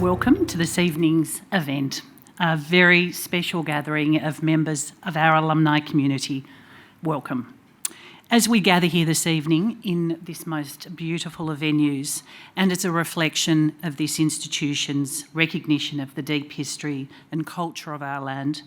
Welcome to this evening's event, a very special gathering of members of our alumni community. Welcome. As we gather here this evening in this most beautiful of venues, and as a reflection of this institution's recognition of the deep history and culture of our land,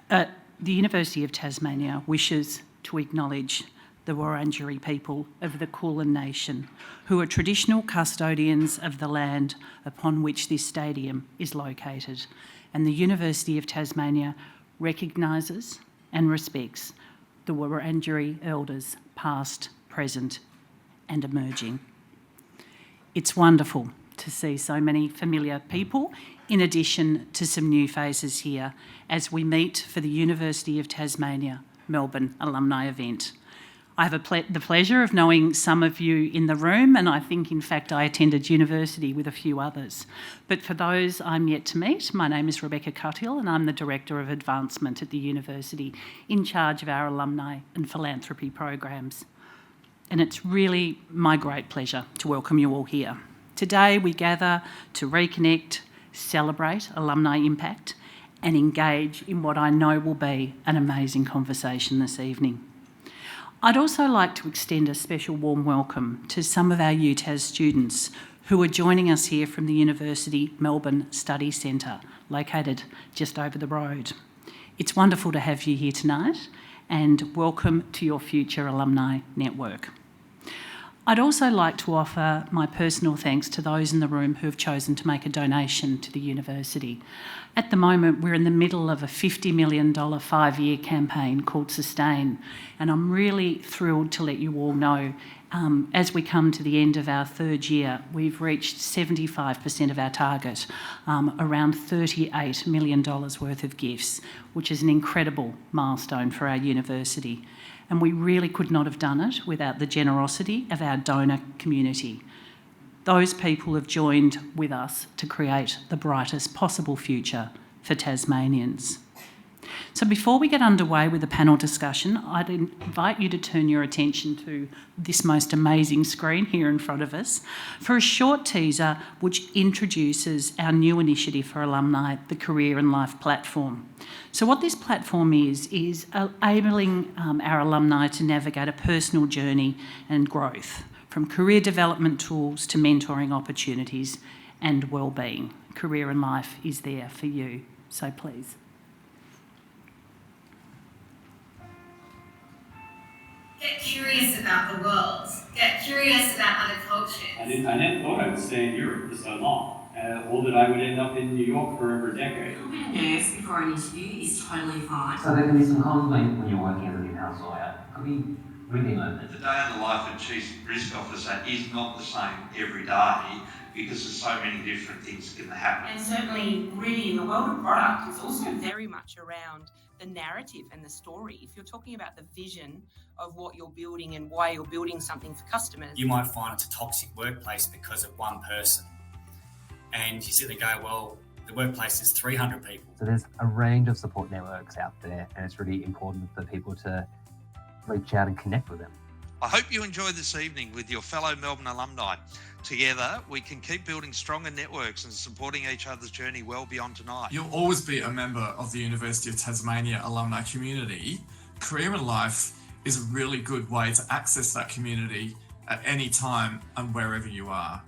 the University of Tasmania wishes to acknowledge the Wurundjeri people of the Kulin Nation, who are traditional custodians of the land upon which this stadium is located. And the University of Tasmania recognises and respects the Wurundjeri elders, past, present and emerging. It's wonderful to see so many familiar people, in addition to some new faces here, as we meet for the University of Tasmania Melbourne alumni event. I have the pleasure of knowing some of you in the room, and I think, in fact, I attended university with a few others. But for those I'm yet to meet, my name is Rebecca Cuthill, and I'm the Director of Advancement at the University, in charge of our alumni and philanthropy programs. And it's really my great pleasure to welcome you all here. Today we gather to reconnect, celebrate alumni impact, and engage in what I know will be an amazing conversation this evening. I'd also like to extend a special warm welcome to some of our UTAS students who are joining us here from the University Melbourne Study Centre, located just over the road. It's wonderful to have you here tonight, and welcome to your future alumni network. I'd also like to offer my personal thanks to those in the room who have chosen to make a donation to the university. At the moment, we're in the middle of a $50 million 5-year campaign called Sustain, and I'm really thrilled to let you all know, as we come to the end of our third year, we've reached 75% of our target, around $38 million worth of gifts, which is an incredible milestone for our university. And we really could not have done it without the generosity of our donor community. Those people have joined with us to create the brightest possible future for Tasmanians. So before we get underway with the panel discussion, I'd invite you to turn your attention to this most amazing screen here in front of us for a short teaser which introduces our new initiative for alumni, the Career and Life Platform. So what this platform is enabling our alumni to navigate a personal journey and growth, from career development tools to mentoring opportunities and wellbeing. Career and Life is there for you, so please. Get curious about the world. Get curious about other cultures. I never thought I would stay in Europe for so long, or that I would end up in New York for over a decade. Being a nurse before an interview is totally fine. So there can be some conflict when you're working as an in-house lawyer. Could be really learned. The day in the life of Chief Risk Officer is not the same every day because there's so many different things that can happen. And certainly, really, in the world of product, it's also very much around the narrative and the story. If you're talking about the vision of what you're building and why you're building something for customers. You might find it's a toxic workplace because of one person. And you sit there and go, well, the workplace is 300 people. So there's a range of support networks out there, and it's really important for people to reach out and connect with them. I hope you enjoy this evening with your fellow Melbourne alumni. Together, we can keep building stronger networks and supporting each other's journey well beyond tonight. You'll always be a member of the University of Tasmania alumni community. Career and Life is a really good way to access that community at any time and wherever you are.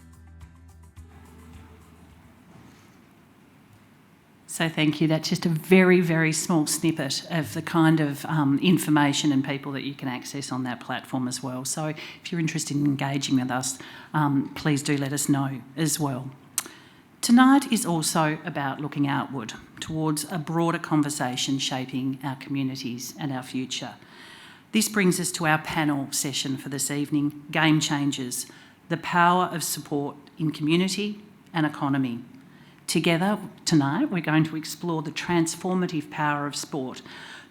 So thank you. That's just a very, very small snippet of the kind of information and people that you can access on that platform as well. So if you're interested in engaging with us, please do let us know as well. Tonight is also about looking outward towards a broader conversation shaping our communities and our future. This brings us to our panel session for this evening, Game Changers, the power of support in community and economy. Together tonight, we're going to explore the transformative power of sport,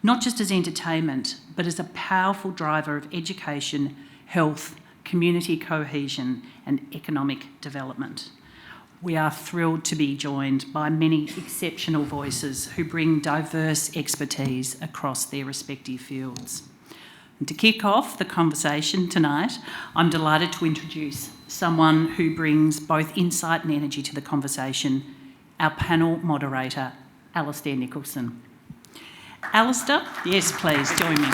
not just as entertainment, but as a powerful driver of education, health, community cohesion, and economic development. We are thrilled to be joined by many exceptional voices who bring diverse expertise across their respective fields. And to kick off the conversation tonight, I'm delighted to introduce someone who brings both insight and energy to the conversation, our panel moderator, Alastair Nicholson. Alastair, yes, please, join me.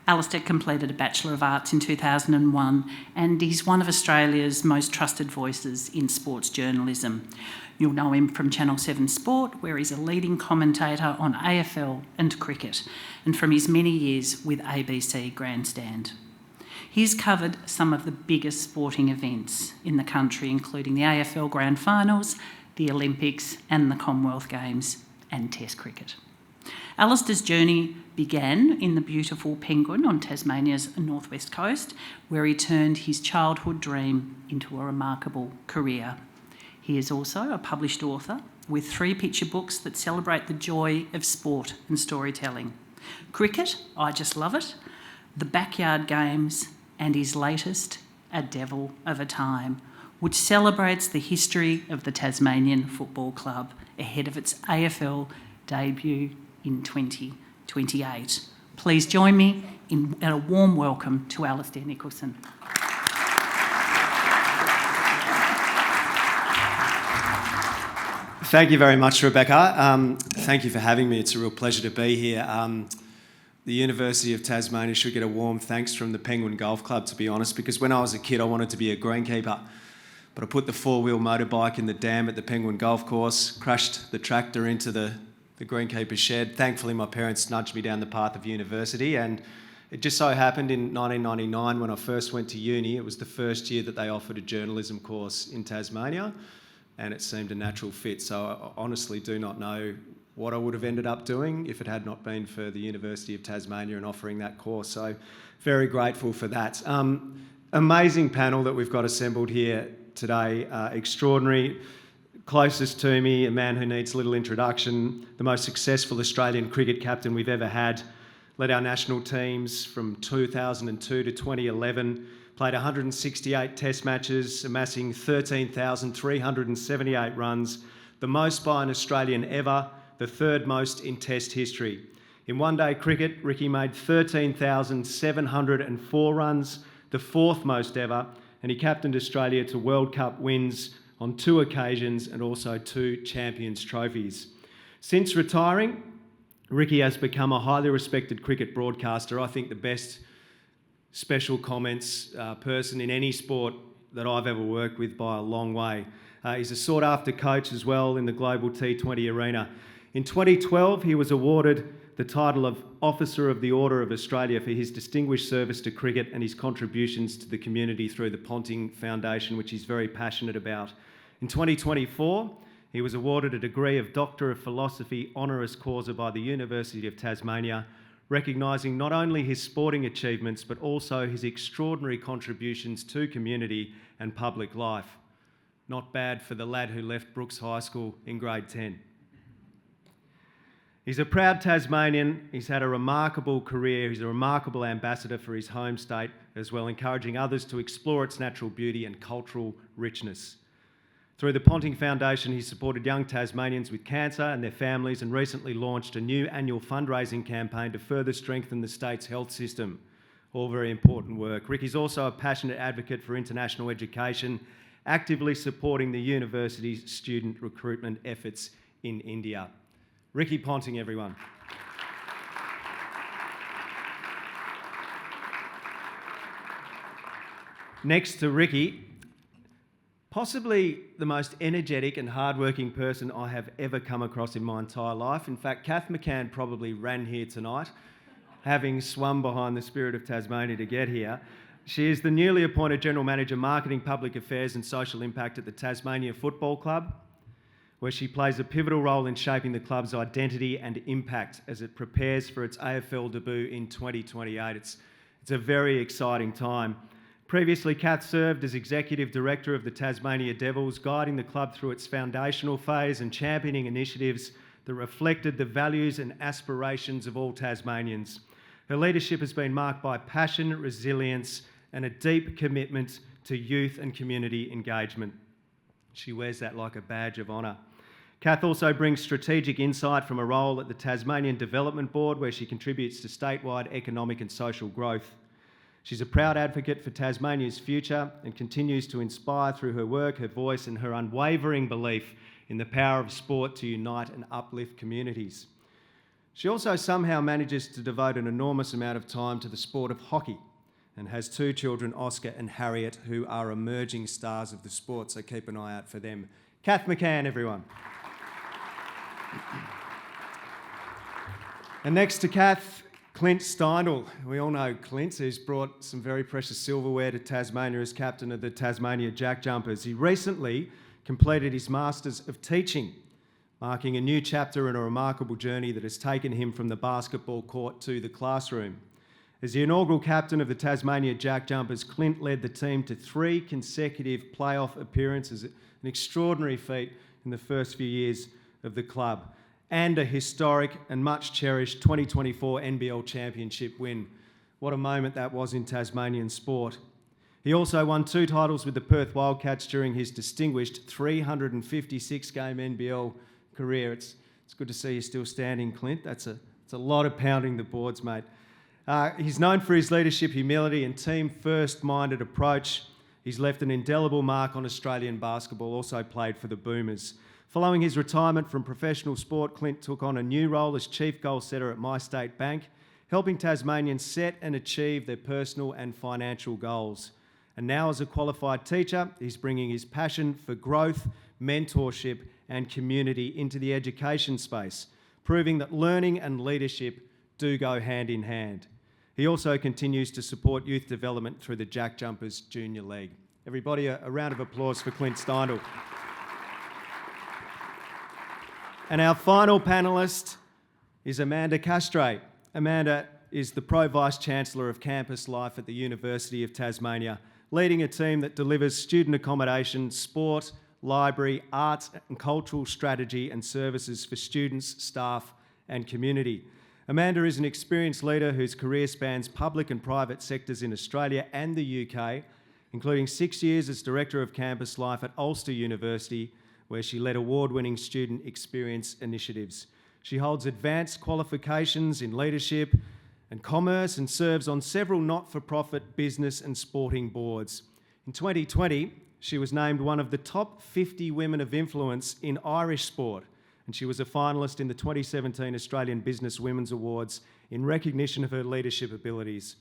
Alastair completed a Bachelor of Arts in 2001 and he's one of Australia's most trusted voices in sports journalism. You'll know him from Channel 7 Sport, where he's a leading commentator on AFL and cricket, and from his many years with ABC Grandstand. He's covered some of the biggest sporting events in the country, including the AFL Grand Finals, the Olympics and the Commonwealth Games and Test cricket. Alastair's journey began in the beautiful Penguin on Tasmania's northwest coast, where he turned his childhood dream into a remarkable career. He is also a published author with 3 picture books that celebrate the joy of sport and storytelling. Cricket, I Just Love It, The Backyard Games, and his latest, A Devil of a Time, which celebrates the history of the Tasmanian Football Club ahead of its AFL debut in 2028. Please join me in a warm welcome to Alastair Nicholson. Thank you very much, Rebecca. Thank you for having me. It's a real pleasure to be here. The University of Tasmania should get a warm thanks from the Penguin Golf Club, to be honest, because when I was a kid I wanted to be a greenkeeper, but I put the 4-wheel motorbike in the dam at the Penguin Golf Course, crashed the tractor into the greenkeeper's shed. Thankfully my parents nudged me down the path of university, and it just so happened in 1999 when I first went to uni, it was the first year that they offered a journalism course in Tasmania, and it seemed a natural fit. So I honestly do not know what I would have ended up doing if it had not been for the University of Tasmania and offering that course. So very grateful for that. Amazing panel that we've got assembled here today. Extraordinary. Closest to me, a man who needs little introduction, the most successful Australian cricket captain we've ever had, led our national teams from 2002 to 2011, played 168 test matches, amassing 13,378 runs, the most by an Australian ever, the 3rd most in test history. In one-day cricket, Ricky made 13,704 runs, the 4th most ever, and he captained Australia to World Cup wins on 2 occasions and also 2 Champions trophies. Since retiring, Ricky has become a highly respected cricket broadcaster. I think the best special comments person in any sport that I've ever worked with by a long way. He's a sought-after coach as well in the global T20 arena. In 2012, he was awarded the title of Officer of the Order of Australia for his distinguished service to cricket and his contributions to the community through the Ponting Foundation, which he's very passionate about. In 2024, he was awarded a degree of Doctor of Philosophy honoris causa by the University of Tasmania, recognising not only his sporting achievements but also his extraordinary contributions to community and public life. Not bad for the lad who left Brooks High School in grade 10. He's a proud Tasmanian. He's had a remarkable career. He's a remarkable ambassador for his home state as well, encouraging others to explore its natural beauty and cultural richness. Through the Ponting Foundation, he supported young Tasmanians with cancer and their families and recently launched a new annual fundraising campaign to further strengthen the state's health system. All very important work. Ricky's also a passionate advocate for international education, actively supporting the university's student recruitment efforts in India. Ricky Ponting, everyone. Next to Ricky, possibly the most energetic and hardworking person I have ever come across in my entire life. In fact, Kath McCann probably ran here tonight, having swum behind the Spirit of Tasmania to get here. She is the newly appointed General Manager, Marketing, Public Affairs and Social Impact at the Tasmania Football Club, where she plays a pivotal role in shaping the club's identity and impact as it prepares for its AFL debut in 2028. It's a very exciting time. Previously, Kath served as Executive Director of the Tasmania Devils, guiding the club through its foundational phase and championing initiatives that reflected the values and aspirations of all Tasmanians. Her leadership has been marked by passion, resilience, and a deep commitment to youth and community engagement. She wears that like a badge of honour. Kath also brings strategic insight from a role at the Tasmanian Development Board, where she contributes to statewide economic and social growth. She's a proud advocate for Tasmania's future and continues to inspire through her work, her voice and her unwavering belief in the power of sport to unite and uplift communities. She also somehow manages to devote an enormous amount of time to the sport of hockey and has 2 children, Oscar and Harriet, who are emerging stars of the sport, so keep an eye out for them. Kath McCann, everyone. And next to Kath, Clint Steindl. We all know Clint, who's brought some very precious silverware to Tasmania as captain of the Tasmania Jack Jumpers. He recently completed his Masters of Teaching, marking a new chapter in a remarkable journey that has taken him from the basketball court to the classroom. As the inaugural captain of the Tasmania Jack Jumpers, Clint led the team to 3 consecutive playoff appearances, an extraordinary feat in the first few years of the club, and a historic and much cherished 2024 NBL Championship win. What a moment that was in Tasmanian sport. He also won 2 titles with the Perth Wildcats during his distinguished 356-game NBL career. It's good to see you still standing, Clint. It's a lot of pounding the boards, mate. He's known for his leadership, humility and team-first-minded approach. He's left an indelible mark on Australian basketball, also played for the Boomers. Following his retirement from professional sport, Clint took on a new role as chief goal setter at MyState Bank, helping Tasmanians set and achieve their personal and financial goals. And now as a qualified teacher, he's bringing his passion for growth, mentorship and community into the education space, proving that learning and leadership do go hand in hand. He also continues to support youth development through the Jack Jumpers Junior League. Everybody, a round of applause for Clint Steindl. And our final panellist is Amanda Castray. Amanda is the Pro Vice-Chancellor of Campus Life at the University of Tasmania, leading a team that delivers student accommodation, sport, library, arts and cultural strategy and services for students, staff and community. Amanda is an experienced leader whose career spans public and private sectors in Australia and the UK, including 6 years as Director of Campus Life at Ulster University, where she led award-winning student experience initiatives. She holds advanced qualifications in leadership and commerce and serves on several not-for-profit business and sporting boards. In 2020, she was named one of the top 50 women of influence in Irish sport, and she was a finalist in the 2017 Australian Business Women's Awards in recognition of her leadership abilities.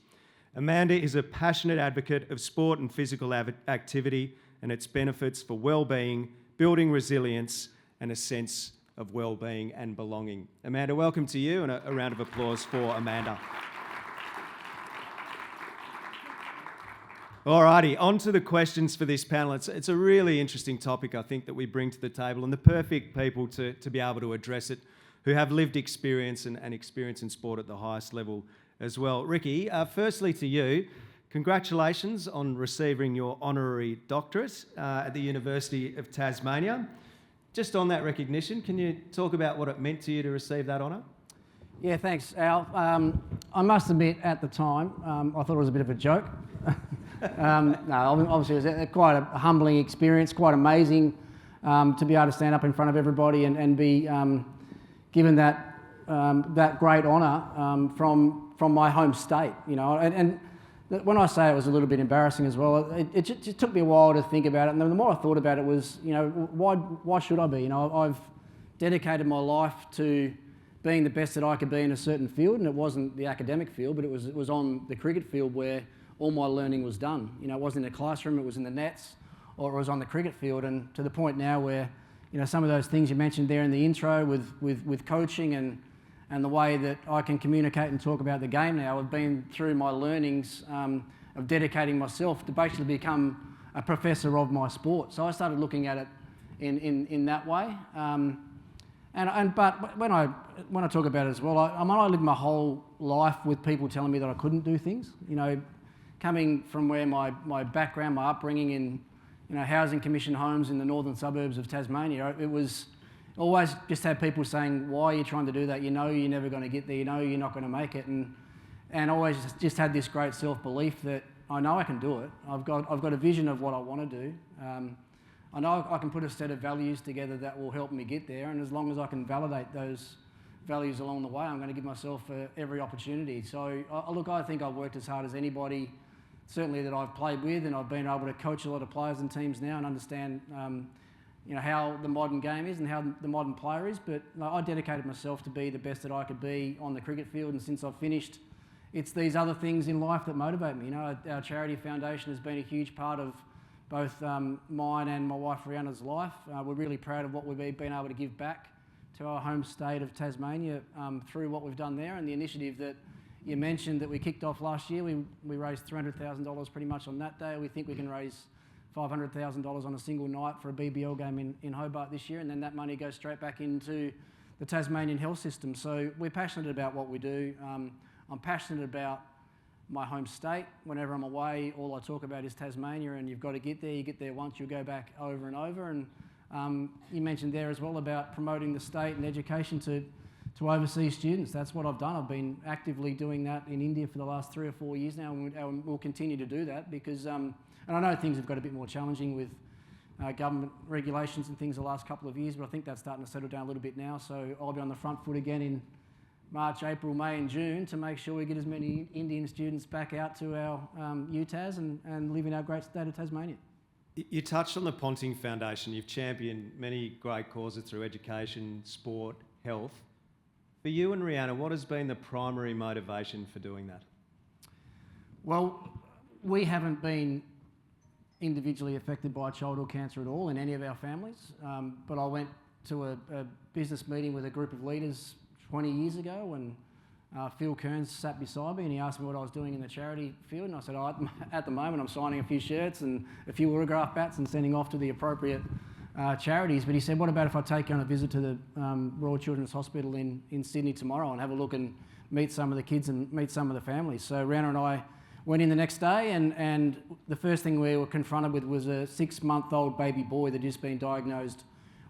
Amanda is a passionate advocate of sport and physical activity and its benefits for well-being, building resilience and a sense of well-being and belonging. Amanda, welcome to you, and a round of applause for Amanda. Alrighty, on to the questions for this panel. It's a really interesting topic, I think, that we bring to the table, and the perfect people to be able to address it, who have lived experience and experience in sport at the highest level as well. Ricky, firstly to you, congratulations on receiving your honorary doctorate at the University of Tasmania. Just on that recognition, can you talk about what it meant to you to receive that honour? Yeah, thanks, Al. I must admit, at the time, I thought it was a bit of a joke. No, obviously it was quite a humbling experience, quite amazing to be able to stand up in front of everybody and be given that great honour from my home state, you know. And when I say it was a little bit embarrassing as well, it just took me a while to think about it. And the more I thought about it was, you know, why should I be? You know, I've dedicated my life to being the best that I could be in a certain field, and it wasn't the academic field, but it was on the cricket field where all my learning was done. You know, it wasn't in a classroom, it was in the nets, or it was on the cricket field. And to the point now where, you know, some of those things you mentioned there in the intro with coaching and the way that I can communicate and talk about the game now have been through my learnings of dedicating myself to basically become a professor of my sport. So I started looking at it in that way. But when I talk about it as well, I lived my whole life with people telling me that I couldn't do things. You know, coming from where my background, my upbringing in, you know, housing commission homes in the northern suburbs of Tasmania, it was always just had people saying, why are you trying to do that? You know you're never going to get there, you know you're not going to make it. And always just had this great self-belief that I know I can do it. I've got a vision of what I want to do. I know I can put a set of values together that will help me get there, and as long as I can validate those values along the way, I'm going to give myself every opportunity. So, look, I think I've worked as hard as anybody certainly that I've played with, and I've been able to coach a lot of players and teams now and understand how the modern game is and how the modern player is. But I dedicated myself to be the best that I could be on the cricket field, and since I've finished, it's these other things in life that motivate me. Our charity foundation has been a huge part of both mine and my wife Rihanna's life. We're really proud of what we've been able to give back to our home state of Tasmania through what we've done there, and the initiative that you mentioned that we kicked off last year. We raised $300,000 pretty much on that day. We think we can raise $500,000 on a single night for a BBL game in Hobart this year, and then that money goes straight back into the Tasmanian health system. So we're passionate about what we do. I'm passionate about my home state. Whenever I'm away, all I talk about is Tasmania, and you've got to get there. You get there once, you'll go back over and over. And you mentioned there as well about promoting the state and education to overseas students. That's what I've done. I've been actively doing that in India for the last 3 or 4 years now, and we'll continue to do that because, and I know things have got a bit more challenging with government regulations and things the last couple of years, but I think that's starting to settle down a little bit now. So I'll be on the front foot again in March, April, May and June to make sure we get as many Indian students back out to our UTAS and live in our great state of Tasmania. You touched on the Ponting Foundation. You've championed many great causes through education, sport, health. For you and Rihanna, what has been the primary motivation for doing that? Well, we haven't been individually affected by childhood cancer at all in any of our families, but I went to a business meeting with a group of leaders 20 years ago, and Phil Kearns sat beside me and he asked me what I was doing in the charity field, and I said, at the moment I'm signing a few shirts and a few autograph bats and sending off to the appropriate charities. But he said, what about if I take you on a visit to the Royal Children's Hospital in Sydney tomorrow and have a look and meet some of the kids and meet some of the families? So Rihanna and I went in the next day, and the first thing we were confronted with was a 6-month-old baby boy that had just been diagnosed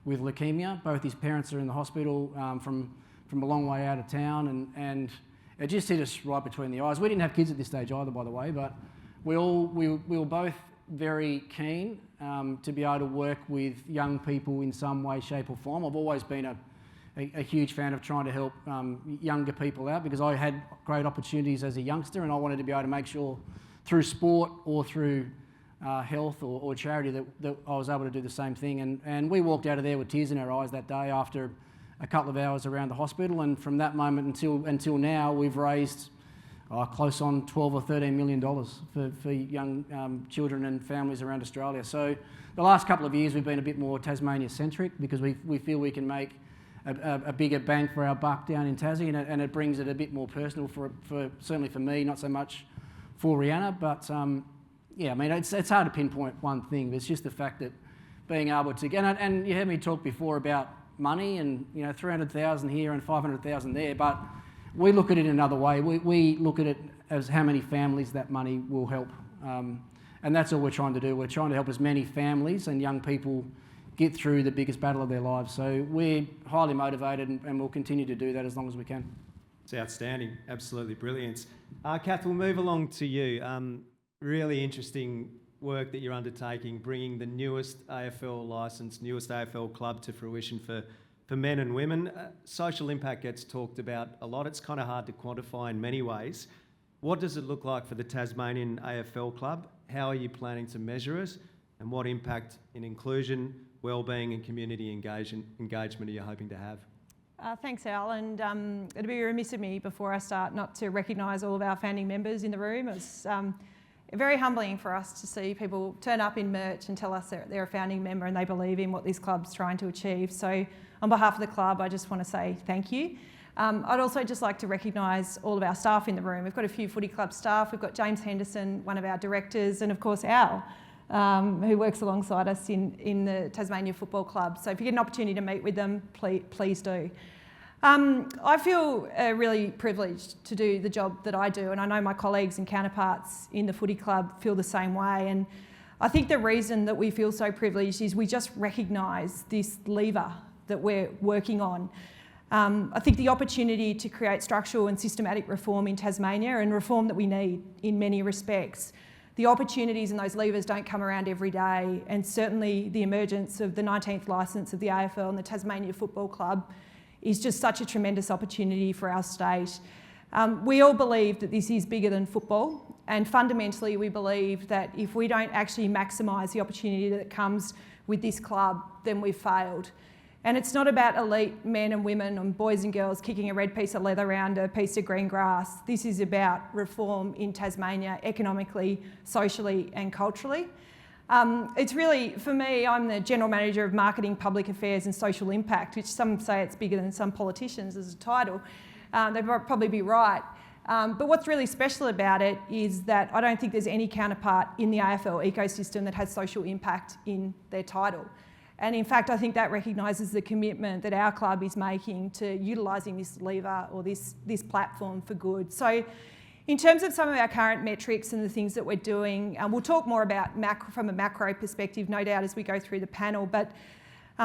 with leukemia. Both his parents are in the hospital from a long way out of town, and it just hit us right between the eyes. We didn't have kids at this stage either, by the way, but we were both very keen to be able to work with young people in some way, shape or form. I've always been a huge fan of trying to help younger people out because I had great opportunities as a youngster, and I wanted to be able to make sure through sport or through health or charity that I was able to do the same thing. And we walked out of there with tears in our eyes that day after a couple of hours around the hospital, and from that moment until now, we've raised close on $12 or $13 million for young children and families around Australia. So the last couple of years we've been a bit more Tasmania-centric because we feel we can make a bigger bang for our buck down in Tassie, and it brings it a bit more personal for certainly for me, not so much for Rihanna. But yeah, I mean it's hard to pinpoint one thing. But it's just the fact that being able to get, and you heard me talk before about money and 300,000 here and 500,000 there, but we look at it another way. We look at it as how many families that money will help, and that's all we're trying to do. We're trying to help as many families and young people get through the biggest battle of their lives. So we're highly motivated and we'll continue to do that as long as we can. It's outstanding, absolutely brilliant. Kath, we'll move along to you. Really interesting work that you're undertaking, bringing the newest AFL licence, newest AFL club to fruition for men and women. Social impact gets talked about a lot. It's kind of hard to quantify in many ways. What does it look like for the Tasmanian AFL club? How are you planning to measure it? And what impact in inclusion, wellbeing and community engagement are you hoping to have? Thanks, Al, and it'd be remiss of me before I start not to recognise all of our founding members in the room. It's very humbling for us to see people turn up in merch and tell us they're a founding member and they believe in what this club's trying to achieve. So on behalf of the club, I just want to say thank you. I'd also just like to recognise all of our staff in the room. We've got a few footy club staff. We've got James Henderson, one of our directors, and of course Al, who works alongside us in the Tasmania Football Club. So if you get an opportunity to meet with them, please do. I feel really privileged to do the job that I do, and I know my colleagues and counterparts in the footy club feel the same way. And I think the reason that we feel so privileged is we just recognise this lever that we're working on. I think the opportunity to create structural and systematic reform in Tasmania, and reform that we need in many respects, the opportunities and those levers don't come around every day, and certainly the emergence of the 19th licence of the AFL and the Tasmania Football Club is just such a tremendous opportunity for our state. We all believe that this is bigger than football, And fundamentally, we believe that if we don't actually maximise the opportunity that comes with this club, then we've failed. And it's not about elite men and women and boys and girls kicking a red piece of leather around a piece of green grass. This is about reform in Tasmania, economically, socially and culturally. It's really, for me, I'm the General Manager of Marketing, Public Affairs and Social Impact, which some say it's bigger than some politicians as a title. They'd probably be right. But what's really special about it is that I don't think there's any counterpart in the AFL ecosystem that has social impact in their title. And in fact, I think that recognises the commitment that our club is making to utilising this lever or this platform for good. So in terms of some of our current metrics and the things that we're doing, we'll talk more about from a macro perspective, no doubt, as we go through the panel. But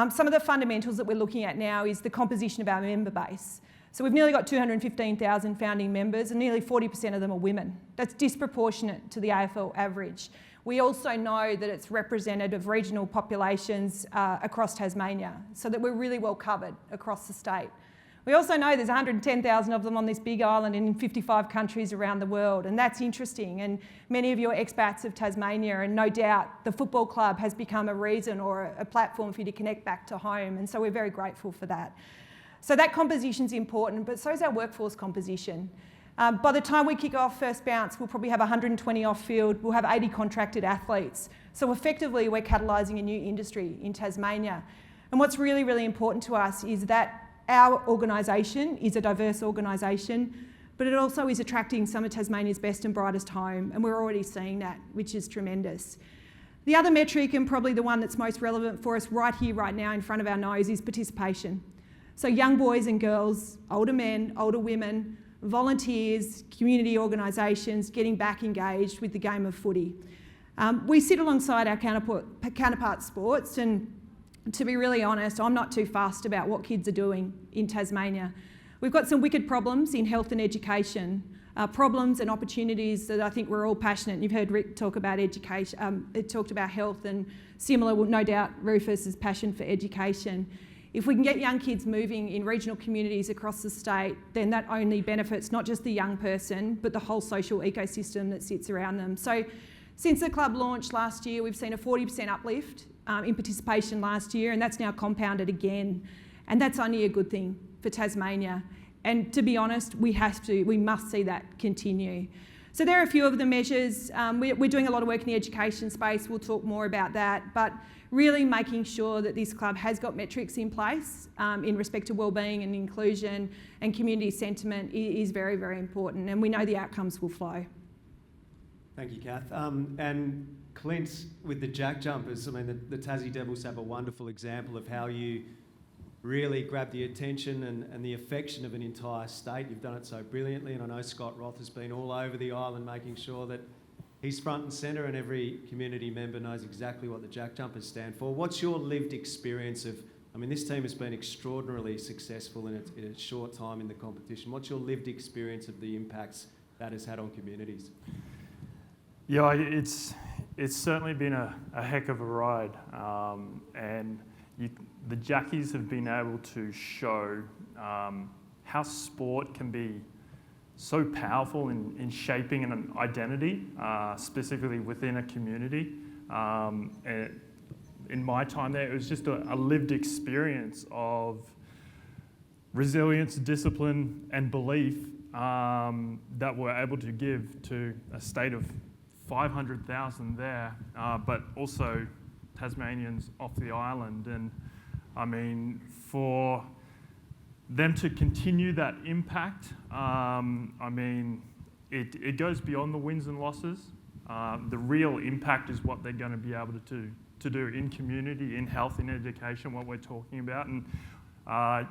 some of the fundamentals that we're looking at now is the composition of our member base. So we've nearly got 215,000 founding members and nearly 40% of them are women. That's disproportionate to the AFL average. We also know that it's representative of regional populations across Tasmania, so that we're really well covered across the state. We also know there's 110,000 of them on this big island in 55 countries around the world, and that's interesting. And many of you are expats of Tasmania, and no doubt the football club has become a reason or a platform for you to connect back to home, and so we're very grateful for that. So that composition's important, but so is our workforce composition. By the time we kick off first bounce, we'll probably have 120 off field, we'll have 80 contracted athletes. So effectively, we're catalysing a new industry in Tasmania. And what's really, really important to us is that our organisation is a diverse organisation, but it also is attracting some of Tasmania's best and brightest home, and we're already seeing that, which is tremendous. The other metric, and probably the one that's most relevant for us right here, right now, in front of our nose, is participation. So young boys and girls, older men, older women, volunteers, community organisations getting back engaged with the game of footy. We sit alongside our counterpart sports, and to be really honest, I'm not too fussed about what kids are doing in Tasmania. We've got some wicked problems in health and education, problems and opportunities that I think we're all passionate. You've heard Rick talk about education, it talked about health, and similar, no doubt, Rufus's passion for education. If we can get young kids moving in regional communities across the state, then that only benefits not just the young person, but the whole social ecosystem that sits around them. So since the club launched last year, we've seen a 40% uplift in participation last year, and that's now compounded again. And that's only a good thing for Tasmania. And to be honest, we must see that continue. So there are a few of the measures. We're doing a lot of work in the education space. We'll talk more about that. But really making sure that this club has got metrics in place in respect to wellbeing and inclusion and community sentiment is very, very important, and we know the outcomes will flow. Thank you, Kath. And Clint, with the jack jumpers, I mean, the Tassie Devils have a wonderful example of how you really grab the attention and the affection of an entire state. You've done it so brilliantly, and I know Scott Roth has been all over the island making sure that he's front and centre and every community member knows exactly what the jack jumpers stand for. What's your lived experience of, I mean, this team has been extraordinarily successful in a short time in the competition. What's your lived experience of the impacts that has had on communities? Yeah, it's certainly been a heck of a ride. And the Jackies have been able to show how sport can be so powerful in shaping an identity, specifically within a community. And in my time there, it was just a lived experience of resilience, discipline, and belief that we're able to give to a state of 500,000 there, but also Tasmanians off the island. And I mean, for them to continue that impact, I mean, it goes beyond the wins and losses. The real impact is what they're going to be able to do in community, in health, in education, what we're talking about. And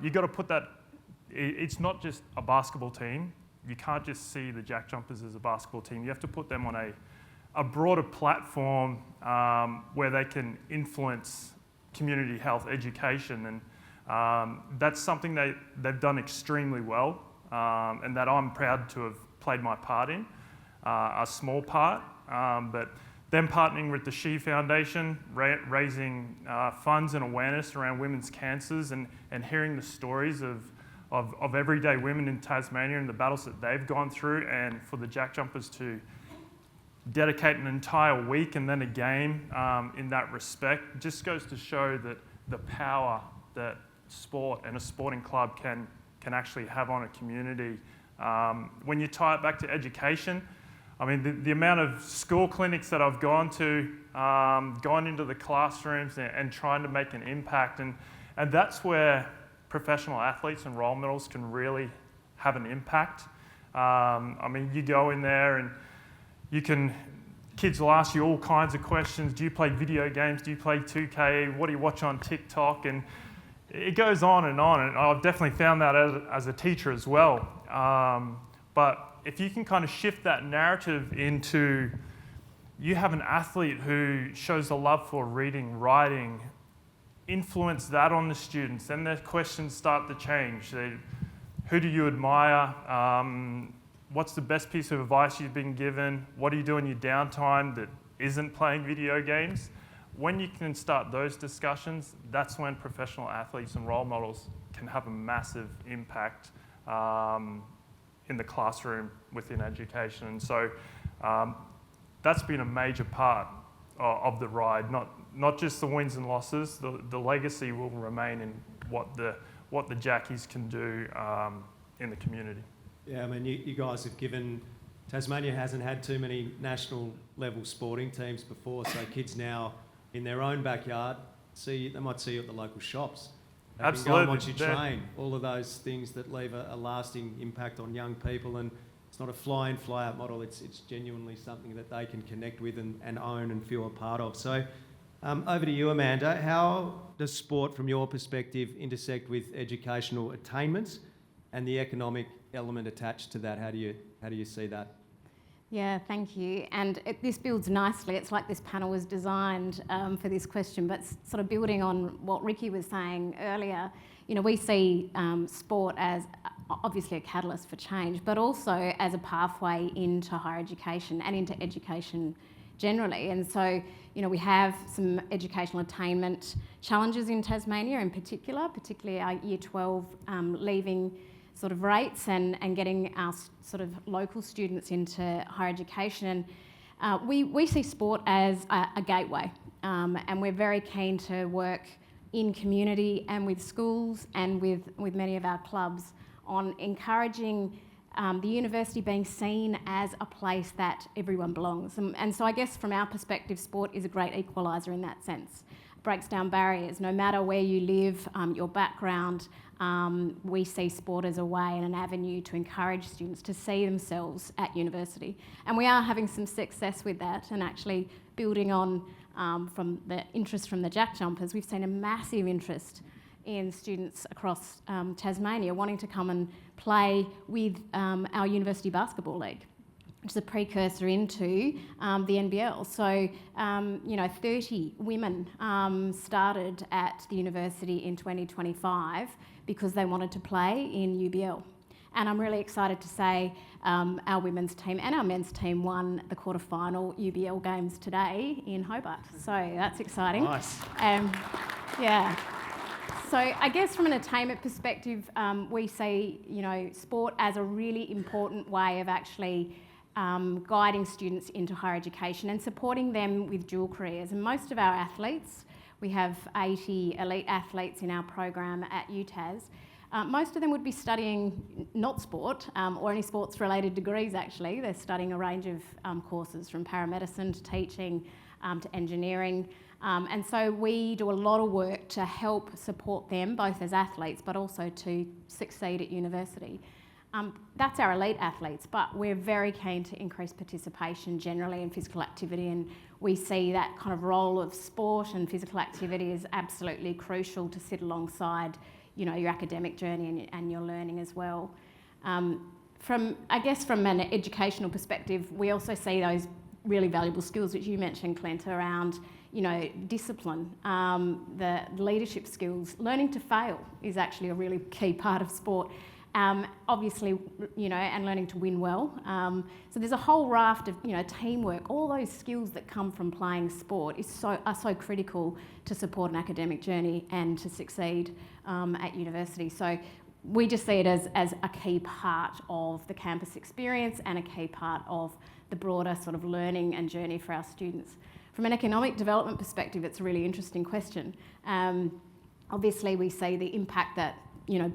you've got to put that, it's not just a basketball team. You can't just see the Jack Jumpers as a basketball team. You have to put them on a broader platform where they can influence community health, education, and that's something they've done extremely well, and that I'm proud to have played my part in, a small part, but them partnering with the She Foundation, raising funds and awareness around women's cancers, and hearing the stories of everyday women in Tasmania and the battles that they've gone through, and for the Jack Jumpers to dedicate an entire week and then a game in that respect. It just goes to show that the power that sport and a sporting club can actually have on a community. When you tie it back to education, I mean, the amount of school clinics that I've gone to, gone into the classrooms and trying to make an impact, and that's where professional athletes and role models can really have an impact. I mean, you go in there and kids will ask you all kinds of questions. Do you play video games? Do you play 2K? What do you watch on TikTok? And it goes on, and I've definitely found that as a teacher as well. But if you can kind of shift that narrative into, you have an athlete who shows a love for reading, writing, influence that on the students, then their questions start to change. Who do you admire? What's the best piece of advice you've been given? What do you do in your downtime that isn't playing video games? When you can start those discussions, that's when professional athletes and role models can have a massive impact in the classroom within education. And so that's been a major part of the ride, not just the wins and losses. The legacy will remain in what the Jackies can do in the community. Yeah, I mean, you guys have given... Tasmania hasn't had too many national level sporting teams before, so kids now in their own backyard they might see you at the local shops. They Absolutely. can go and watch you train. All of those things that leave a lasting impact on young people, and it's not a fly-in, fly-out model. It's genuinely something that they can connect with and own and feel a part of. So over to you, Amanda. How does sport, from your perspective, intersect with educational attainments and the economic element attached to that? How do you see that? Yeah, thank you. And this builds nicely. It's like this panel was designed for this question, but sort of building on what Ricky was saying earlier, we see sport as obviously a catalyst for change, but also as a pathway into higher education and into education generally. And so, we have some educational attainment challenges in Tasmania in particularly our Year 12 leaving sort of rates and getting our sort of local students into higher education. We see sport as a gateway, and we're very keen to work in community and with schools and with many of our clubs on encouraging the university being seen as a place that everyone belongs. And so I guess from our perspective, sport is a great equaliser in that sense. It breaks down barriers. No matter where you live, your background, we see sport as a way and an avenue to encourage students to see themselves at university. And we are having some success with that, and actually building on from the interest from the Jack Jumpers, we've seen a massive interest in students across Tasmania wanting to come and play with our University Basketball League, which is a precursor into the NBL. So, 30 women started at the university in 2025 because they wanted to play in UBL. And I'm really excited to say our women's team and our men's team won the quarterfinal UBL games today in Hobart. So that's exciting. Nice. Yeah. So I guess from an attainment perspective, we see, sport as a really important way of actually guiding students into higher education and supporting them with dual careers. And most of our athletes, we have 80 elite athletes in our program at UTAS. Most of them would be studying not sport or any sports related degrees actually. They're studying a range of courses from paramedicine to teaching to engineering. And so we do a lot of work to help support them both as athletes but also to succeed at university. That's our elite athletes, but we're very keen to increase participation generally in physical activity, and we see that kind of role of sport and physical activity is absolutely crucial to sit alongside, your academic journey and your learning as well. From an educational perspective, we also see those really valuable skills which you mentioned, Clint, around discipline, the leadership skills. Learning to fail is actually a really key part of sport. Obviously, and learning to win well. So there's a whole raft of, teamwork. All those skills that come from playing sport are so critical to support an academic journey and to succeed at university. So we just see it as a key part of the campus experience and a key part of the broader sort of learning and journey for our students. From an economic development perspective, it's a really interesting question. Obviously, we see the impact that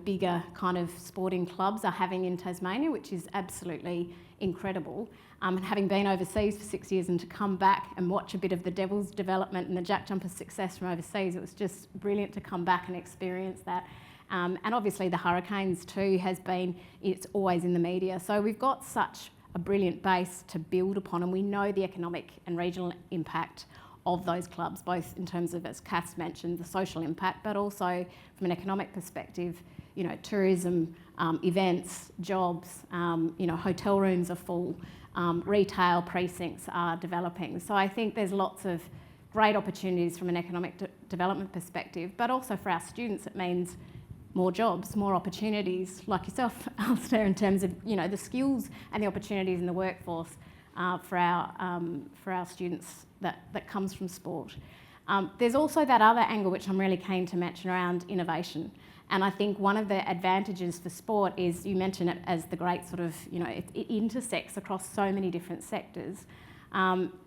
bigger kind of sporting clubs are having in Tasmania, which is absolutely incredible. And having been overseas for 6 years and to come back and watch a bit of the Devils development and the Jack Jumpers' success from overseas, it was just brilliant to come back and experience that. And obviously the Hurricanes too it's always in the media. So we've got such a brilliant base to build upon, and we know the economic and regional impact of those clubs, both in terms of, as Cass mentioned, the social impact, but also from an economic perspective, tourism, events, jobs, hotel rooms are full, retail precincts are developing. So I think there's lots of great opportunities from an economic development perspective, but also for our students it means more jobs, more opportunities, like yourself, Alistair, in terms of the skills and the opportunities in the workforce for our students that comes from sport. There's also that other angle which I'm really keen to mention around innovation. And I think one of the advantages for sport is, you mentioned it as the great sort of, it intersects across so many different sectors.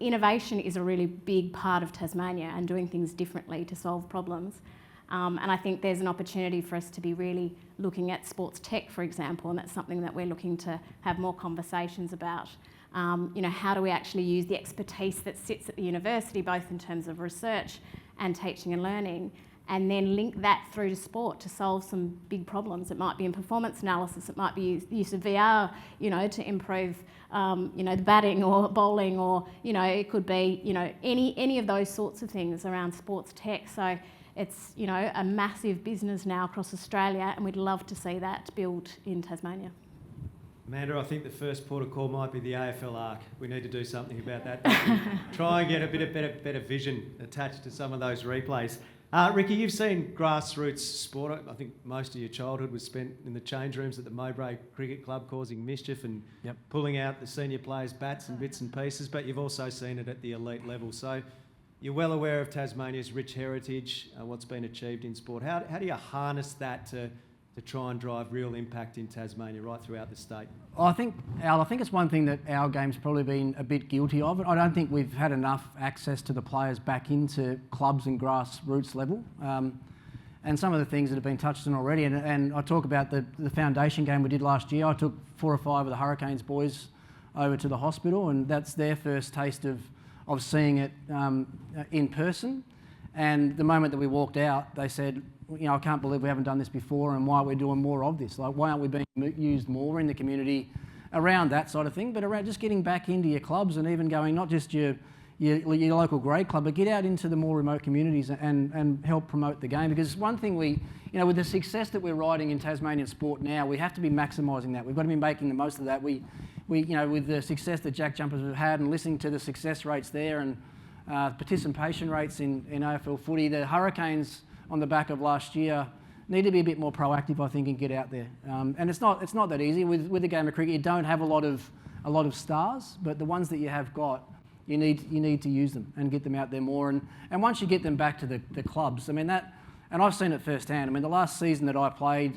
Innovation is a really big part of Tasmania and doing things differently to solve problems. And I think there's an opportunity for us to be really looking at sports tech, for example, and that's something that we're looking to have more conversations about. How do we actually use the expertise that sits at the university, both in terms of research and teaching and learning, and then link that through to sport to solve some big problems. It might be in performance analysis, it might be use of VR, to improve, the batting or bowling, or, it could be, any of those sorts of things around sports tech. So it's, a massive business now across Australia, and we'd love to see that built in Tasmania. Amanda, I think the first port of call might be the AFL ARC. We need to do something about that. Try and get a bit of better vision attached to some of those replays. Ricky, you've seen grassroots sport. I think most of your childhood was spent in the change rooms at the Mowbray Cricket Club, causing mischief and pulling out the senior players' bats and bits and pieces, but you've also seen it at the elite level. So you're well aware of Tasmania's rich heritage, what's been achieved in sport. How do you harness that to try and drive real impact in Tasmania right throughout the state? I think it's one thing that our game's probably been a bit guilty of. I don't think we've had enough access to the players back into clubs and grassroots level. And some of the things that have been touched on already, and I talk about the foundation game we did last year. I took 4 or 5 of the Hurricanes boys over to the hospital, and that's their first taste of seeing it in person. And the moment that we walked out, they said, I can't believe we haven't done this before, and why are we doing more of this? Like, why aren't we being used more in the community around that sort of thing, but around just getting back into your clubs and even going, not just your local grade club, but get out into the more remote communities and help promote the game. Because one thing with the success that we're riding in Tasmanian sport now, we have to be maximising that. We've got to be making the most of that. We with the success that Jack Jumpers have had, and listening to the success rates there and participation rates in AFL footy, the Hurricanes on the back of last year need to be a bit more proactive, I think, and get out there. And it's not that easy with the game of cricket. You don't have a lot of stars, but the ones that you have got, you need to use them and get them out there more. And once you get them back to the clubs, I mean that, and I've seen it firsthand. I mean, the last season that I played,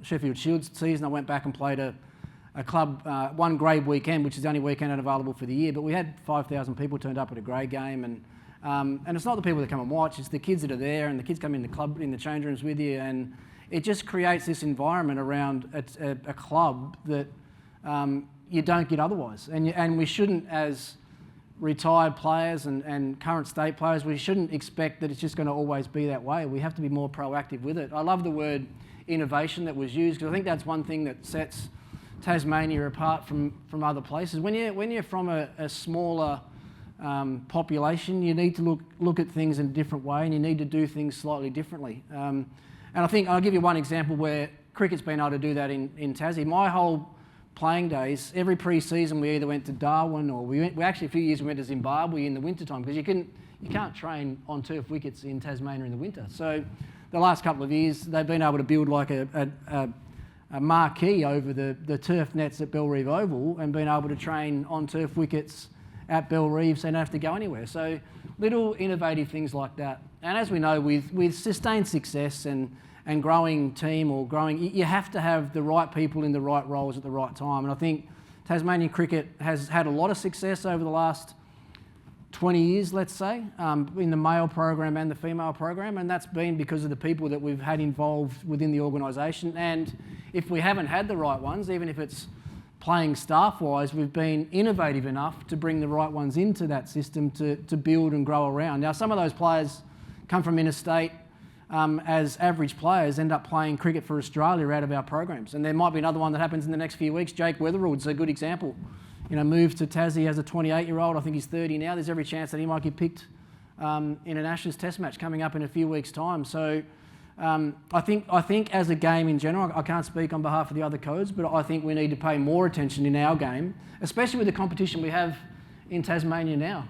Sheffield Shield season, I went back and played a club one grade weekend, which is the only weekend available for the year. But we had 5,000 people turned up at a grade game, and it's not the people that come and watch; it's the kids that are there, and the kids come in the club, in the change rooms with you, and it just creates this environment around a club that you don't get otherwise. And we shouldn't, as retired players and current state players, we shouldn't expect that it's just going to always be that way. We have to be more proactive with it. I love the word innovation that was used, because I think that's one thing that sets Tasmania apart from other places. When you're from a smaller population, you need to look at things in a different way, and you need to do things slightly differently. And I think I'll give you one example where cricket's been able to do that in Tassie. My whole playing days, every pre-season we either went to Darwin, or we actually a few years we went to Zimbabwe in the wintertime, because you can't train on turf wickets in Tasmania in the winter. So the last couple of years they've been able to build like a marquee over the turf nets at Bellerive Oval, and been able to train on turf wickets at Bellerive, so you don't have to go anywhere. So little innovative things like that. And as we know, with sustained success and growing team, or growing, you have to have the right people in the right roles at the right time. And I think Tasmanian cricket has had a lot of success over the last 20 years, let's say, in the male program and the female program, and that's been because of the people that we've had involved within the organisation. And if we haven't had the right ones, even if it's playing staff-wise, we've been innovative enough to bring the right ones into that system to build and grow around. Now, some of those players come from interstate as average players, end up playing cricket for Australia out of our programs. And there might be another one that happens in the next few weeks. Jake Weatherall's a good example. Moved to Tassie as a 28-year-old. I think he's 30 now. There's every chance that he might get picked in an Ashes Test match coming up in a few weeks' time. So I think as a game in general, I can't speak on behalf of the other codes, but I think we need to pay more attention in our game, especially with the competition we have in Tasmania now.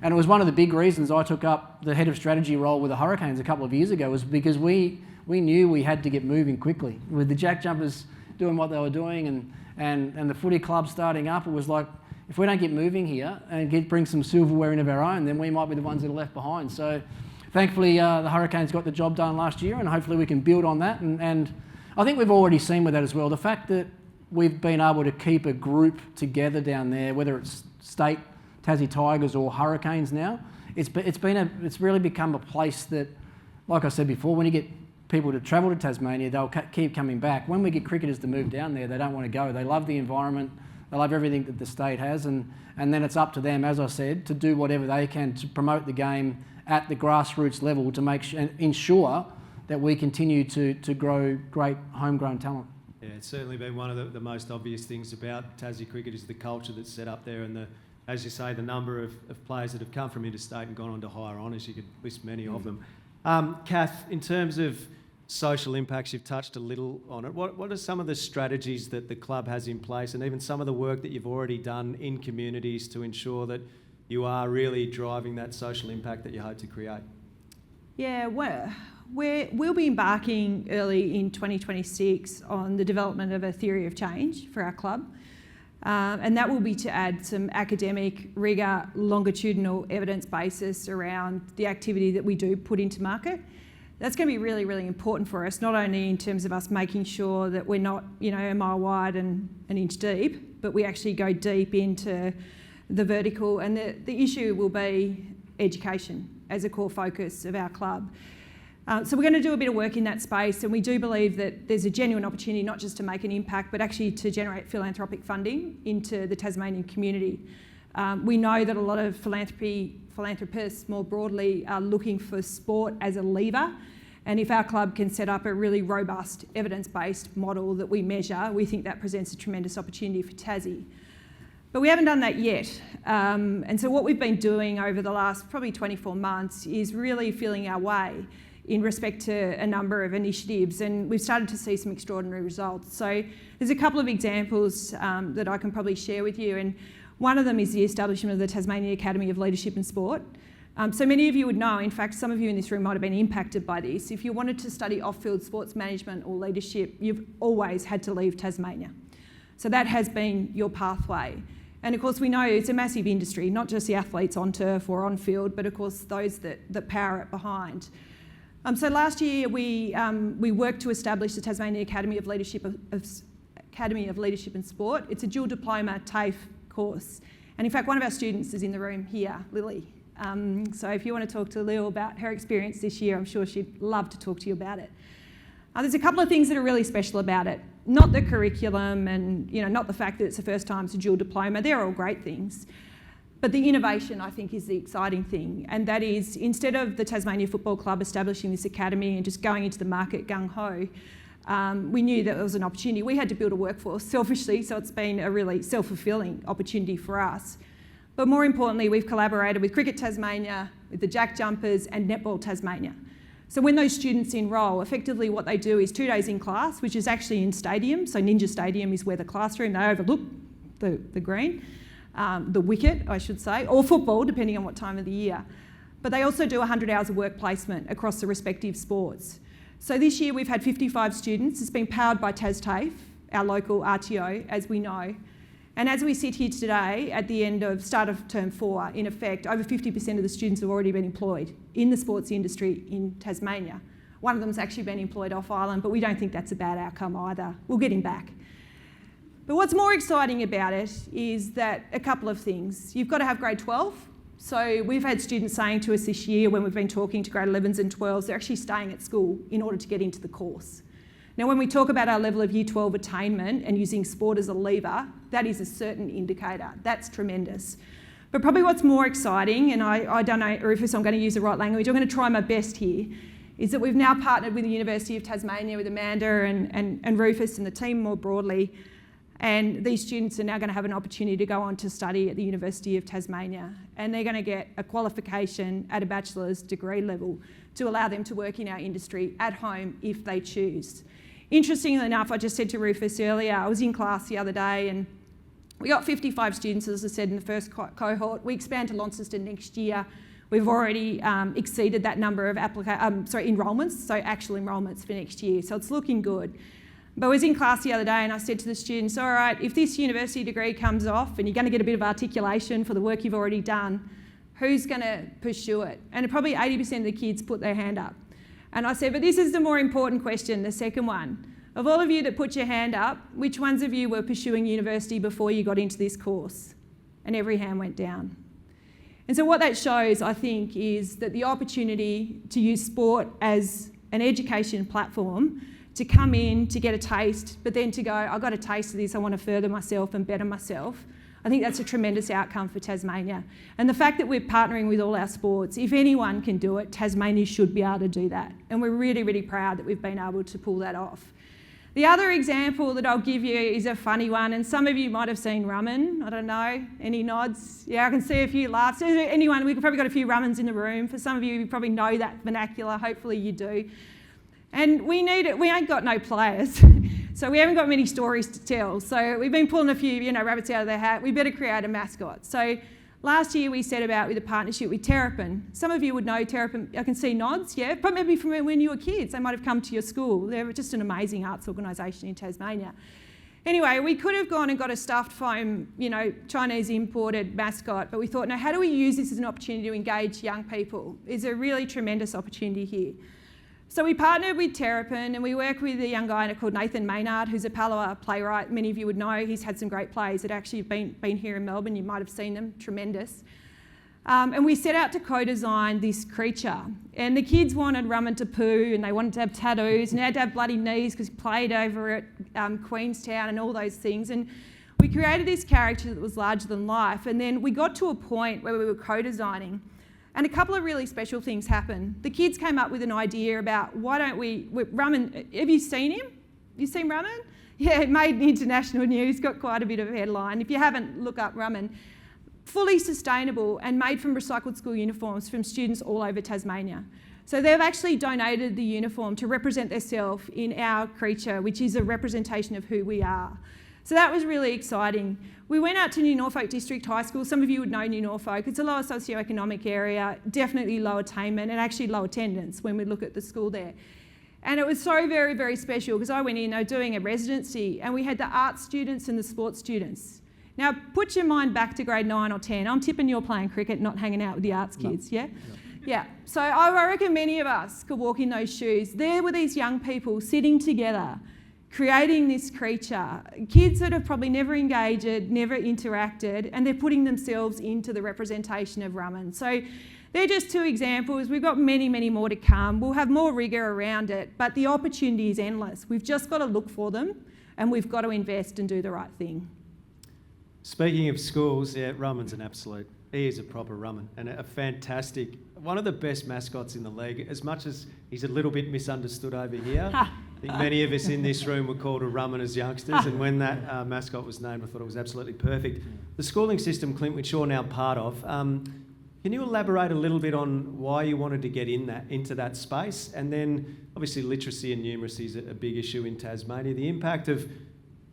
And it was one of the big reasons I took up the head of strategy role with the Hurricanes a couple of years ago, was because we knew we had to get moving quickly. With the Jack Jumpers doing what they were doing and the footy club starting up, it was like, if we don't get moving here and bring some silverware in of our own, then we might be the ones that are left behind. So thankfully, the Hurricanes got the job done last year, and hopefully we can build on that. And I think we've already seen with that as well, the fact that we've been able to keep a group together down there, whether it's state Tassie Tigers or Hurricanes now, it's really become a place that, like I said before, when you get people to travel to Tasmania, they'll keep coming back. When we get cricketers to move down there, they don't want to go. They love the environment, they love everything that the state has, and then it's up to them, as I said, to do whatever they can to promote the game at the grassroots level to ensure that we continue to grow great homegrown talent. Yeah, it's certainly been one of the most obvious things about Tassie cricket is the culture that's set up there, and as you say, the number of players that have come from interstate and gone on to higher honours. You could list many of them. Kath, in terms of social impacts, you've touched a little on it. What are some of the strategies that the club has in place, and even some of the work that you've already done in communities to ensure that you are really driving that social impact that you hope to create? Yeah, we'll be embarking early in 2026 on the development of a theory of change for our club. And that will be to add some academic rigour, longitudinal evidence basis around the activity that we do put into market. That's going to be really, really important for us, not only in terms of us making sure that we're not, a mile wide and an inch deep, but we actually go deep into the vertical. And the issue will be education as a core focus of our club. So we're going to do a bit of work in that space, and we do believe that there's a genuine opportunity not just to make an impact, but actually to generate philanthropic funding into the Tasmanian community. We know that a lot of philanthropists more broadly are looking for sport as a lever, and if our club can set up a really robust evidence-based model that we measure, we think that presents a tremendous opportunity for Tassie. But we haven't done that yet. And so what we've been doing over the last probably 24 months is really feeling our way in respect to a number of initiatives, and we've started to see some extraordinary results. So there's a couple of examples that I can probably share with you, and one of them is the establishment of the Tasmania Academy of Leadership and Sport. So many of you would know, in fact, some of you in this room might have been impacted by this. If you wanted to study off-field sports management or leadership, you've always had to leave Tasmania. So that has been your pathway. And of course, we know it's a massive industry, not just the athletes on turf or on field, but of course those that power it behind. So last year we worked to establish the Tasmania Academy of Leadership and Sport. It's a dual diploma TAFE course, and in fact one of our students is in the room here, Lily. So if you want to talk to Lil about her experience this year, I'm sure she'd love to talk to you about it. There's a couple of things that are really special about it. Not the curriculum and not the fact that it's the first time it's a dual diploma. They're all great things. But the innovation, I think, is the exciting thing, and that is, instead of the Tasmania Football Club establishing this academy and just going into the market gung-ho, we knew that there was an opportunity. We had to build a workforce, selfishly, so it's been a really self-fulfilling opportunity for us. But more importantly, we've collaborated with Cricket Tasmania, with the Jack Jumpers and Netball Tasmania. So when those students enrol, effectively what they do is 2 days in class, which is actually in stadium. So Ninja Stadium is where the classroom, they overlook the green. The wicket, I should say, or football, depending on what time of the year. But they also do 100 hours of work placement across the respective sports. So this year we've had 55 students. It's been powered by TasTAFE, our local RTO, as we know. And as we sit here today, at the start of term 4, in effect, over 50% of the students have already been employed in the sports industry in Tasmania. One of them's actually been employed off island, but we don't think that's a bad outcome either. We'll get him back. But what's more exciting about it is that a couple of things. You've got to have grade 12. So we've had students saying to us this year when we've been talking to grade 11s and 12s, they're actually staying at school in order to get into the course. Now, when we talk about our level of Year 12 attainment and using sport as a lever, that is a certain indicator. That's tremendous. But probably what's more exciting, and I don't know, Rufus, I'm going to use the right language, I'm going to try my best here, is that we've now partnered with the University of Tasmania, with Amanda and Rufus and the team more broadly, and these students are now going to have an opportunity to go on to study at the University of Tasmania, and they're going to get a qualification at a bachelor's degree level to allow them to work in our industry at home if they choose. Interestingly enough, I just said to Rufus earlier, I was in class the other day and we got 55 students, as I said, in the first cohort. We expand to Launceston next year. We've already exceeded that number of enrolments, so actual enrolments for next year. So it's looking good. But I was in class the other day and I said to the students, all right, if this university degree comes off and you're going to get a bit of articulation for the work you've already done, who's going to pursue it? And probably 80% of the kids put their hand up. And I said, but this is the more important question, the second one. Of all of you that put your hand up, which ones of you were pursuing university before you got into this course? And every hand went down. And so what that shows, I think, is that the opportunity to use sport as an education platform to come in, to get a taste, but then to go, I've got a taste of this, I want to further myself and better myself. I think that's a tremendous outcome for Tasmania. And the fact that we're partnering with all our sports, if anyone can do it, Tasmania should be able to do that. And we're really, really proud that we've been able to pull that off. The other example that I'll give you is a funny one, and some of you might have seen Rumman. I don't know, any nods? Yeah, I can see a few laughs. Is there anyone, we've probably got a few Rummans in the room. For some of you probably know that vernacular, hopefully you do. And we ain't got no players, so we haven't got many stories to tell. So we've been pulling a few, rabbits out of their hat. We better create a mascot. So last year we set about with a partnership with Terrapin. Some of you would know Terrapin, I can see nods, yeah, but maybe from when you were kids, they might have come to your school. They're just an amazing arts organisation in Tasmania. Anyway, we could have gone and got a stuffed foam, Chinese imported mascot, but we thought, no, how do we use this as an opportunity to engage young people? There's a really tremendous opportunity here. So we partnered with Terrapin and we work with a young guy called Nathan Maynard, who's a Palawa playwright. Many of you would know he's had some great plays that actually have been here in Melbourne. You might have seen them, tremendous. And we set out to co-design this creature. And the kids wanted Rumman to poo and they wanted to have tattoos and they had to have bloody knees because he played over at Queenstown and all those things. And we created this character that was larger than life. And then we got to a point where we were co-designing. And a couple of really special things happened. The kids came up with an idea about why don't we, Rumman, have you seen him? You seen Rumman? Yeah, it made international news, got quite a bit of a headline. If you haven't, look up Rumman. Fully sustainable and made from recycled school uniforms from students all over Tasmania. So they've actually donated the uniform to represent themselves in our creature, which is a representation of who we are. So that was really exciting. We went out to New Norfolk District High School. Some of you would know New Norfolk. It's a lower socioeconomic area, definitely low attainment and actually low attendance when we look at the school there. And it was so very, very special because I went in, doing a residency and we had the art students and the sports students. Now, put your mind back to grade 9 or 10. I'm tipping you're playing cricket, not hanging out with the arts kids, yeah? Yeah. So I reckon many of us could walk in those shoes. There were these young people sitting together, creating this creature, kids that have probably never engaged, never interacted, and they're putting themselves into the representation of Rumman. So they're just two examples. We've got many, many more to come. We'll have more rigour around it, but the opportunity is endless. We've just got to look for them and we've got to invest and do the right thing. Speaking of schools, yeah, Rumman's an absolute. He is a proper Rumman and a fantastic, one of the best mascots in the league, as much as he's a little bit misunderstood over here. I think many of us in this room were called a Rumman as youngsters, and when that mascot was named, I thought it was absolutely perfect. The schooling system, Clint, which you're now part of, can you elaborate a little bit on why you wanted to get into that space? And then, obviously, literacy and numeracy is a big issue in Tasmania. The impact of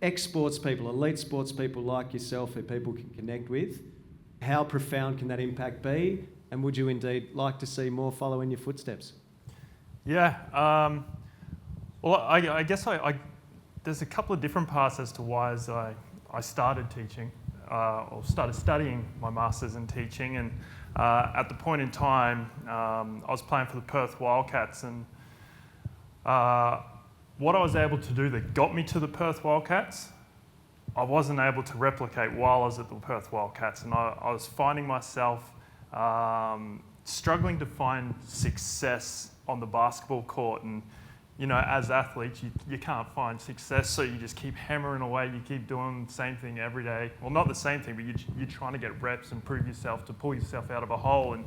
ex-sports people, elite sports people like yourself who people can connect with, how profound can that impact be? And would you indeed like to see more follow in your footsteps? Yeah, well, I guess there's a couple of different parts as to why I started teaching, or started studying my Masters in teaching. And at the point in time, I was playing for the Perth Wildcats, and what I was able to do that got me to the Perth Wildcats I wasn't able to replicate while I was at the Perth Wildcats, and I was finding myself struggling to find success on the basketball court. And you know, as athletes, you can't find success, so you just keep hammering away. You keep doing the same thing every day. Well, not the same thing, but you're trying to get reps and prove yourself to pull yourself out of a hole. And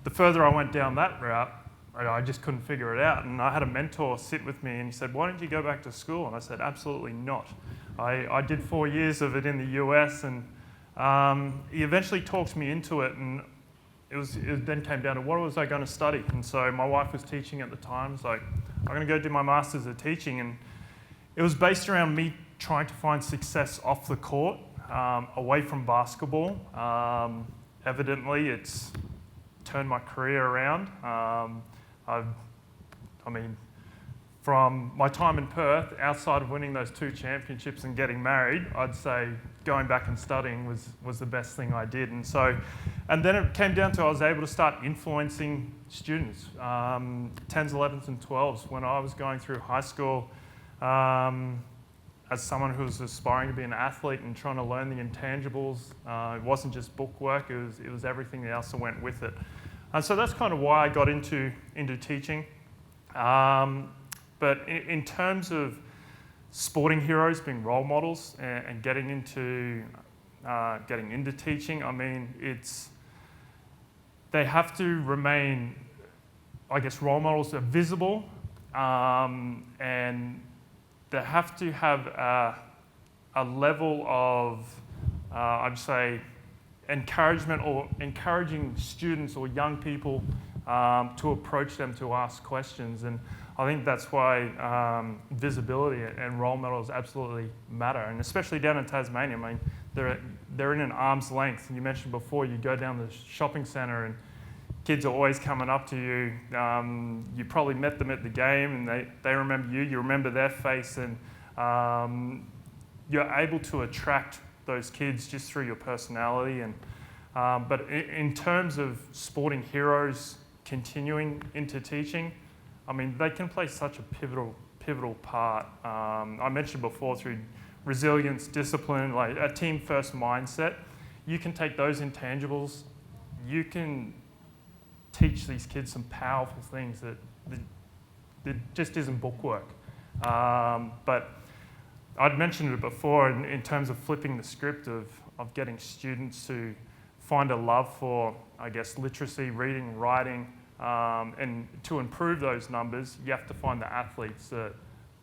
the further I went down that route, I just couldn't figure it out. And I had a mentor sit with me, and he said, "Why don't you go back to school?" And I said, "Absolutely not." I did 4 years of it in the US, and he eventually talked me into it. And it then came down to what was I going to study. And so my wife was teaching at the time. It's like, I'm going to go do my Masters of Teaching. And it was based around me trying to find success off the court, away from basketball. Evidently, it's turned my career around. From my time in Perth, outside of winning those 2 championships and getting married, I'd say going back and studying was the best thing I did. And then it came down to I was able to start influencing students, 10s, 11s and 12s. When I was going through high school, as someone who was aspiring to be an athlete and trying to learn the intangibles, it wasn't just book work, it was everything else that went with it. And so that's kind of why I got into teaching. But in terms of sporting heroes being role models and getting into teaching, I mean, they have to remain, I guess, role models that are visible, and they have to have a level of, I'd say, encouragement or encouraging students or young people to approach them to ask questions. And I think that's why visibility and role models absolutely matter, and especially down in Tasmania. I mean, they're in an arm's length. You mentioned before, you go down the shopping centre and kids are always coming up to you. You probably met them at the game, and they remember you. You remember their face, and you're able to attract those kids just through your personality. And but in terms of sporting heroes continuing into teaching, I mean, they can play such a pivotal part. I mentioned before, through resilience, discipline, like a team-first mindset, you can take those intangibles, you can teach these kids some powerful things that just isn't book work. But I'd mentioned it before in terms of flipping the script of getting students to find a love for, I guess, literacy, reading, writing, and to improve those numbers, you have to find the athletes that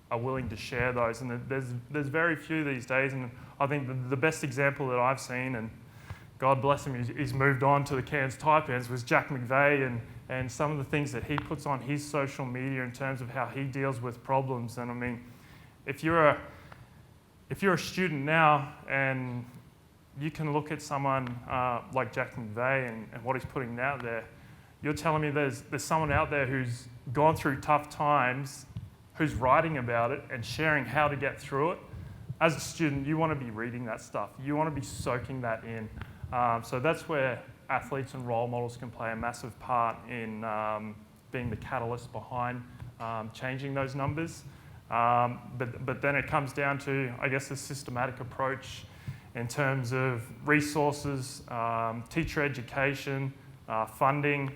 are willing to share those. And there's very few these days. And I think the best example that I've seen, and God bless him, he's moved on to the Cairns Taipans, was Jack McVeigh and some of the things that he puts on his social media in terms of how he deals with problems. And I mean, if you're a student now and you can look at someone like Jack McVeigh and what he's putting out there, you're telling me there's someone out there who's gone through tough times, who's writing about it and sharing how to get through it. As a student, you want to be reading that stuff. You want to be soaking that in. So that's where athletes and role models can play a massive part in being the catalyst behind changing those numbers. But then it comes down to, I guess, a systematic approach in terms of resources, teacher education, funding,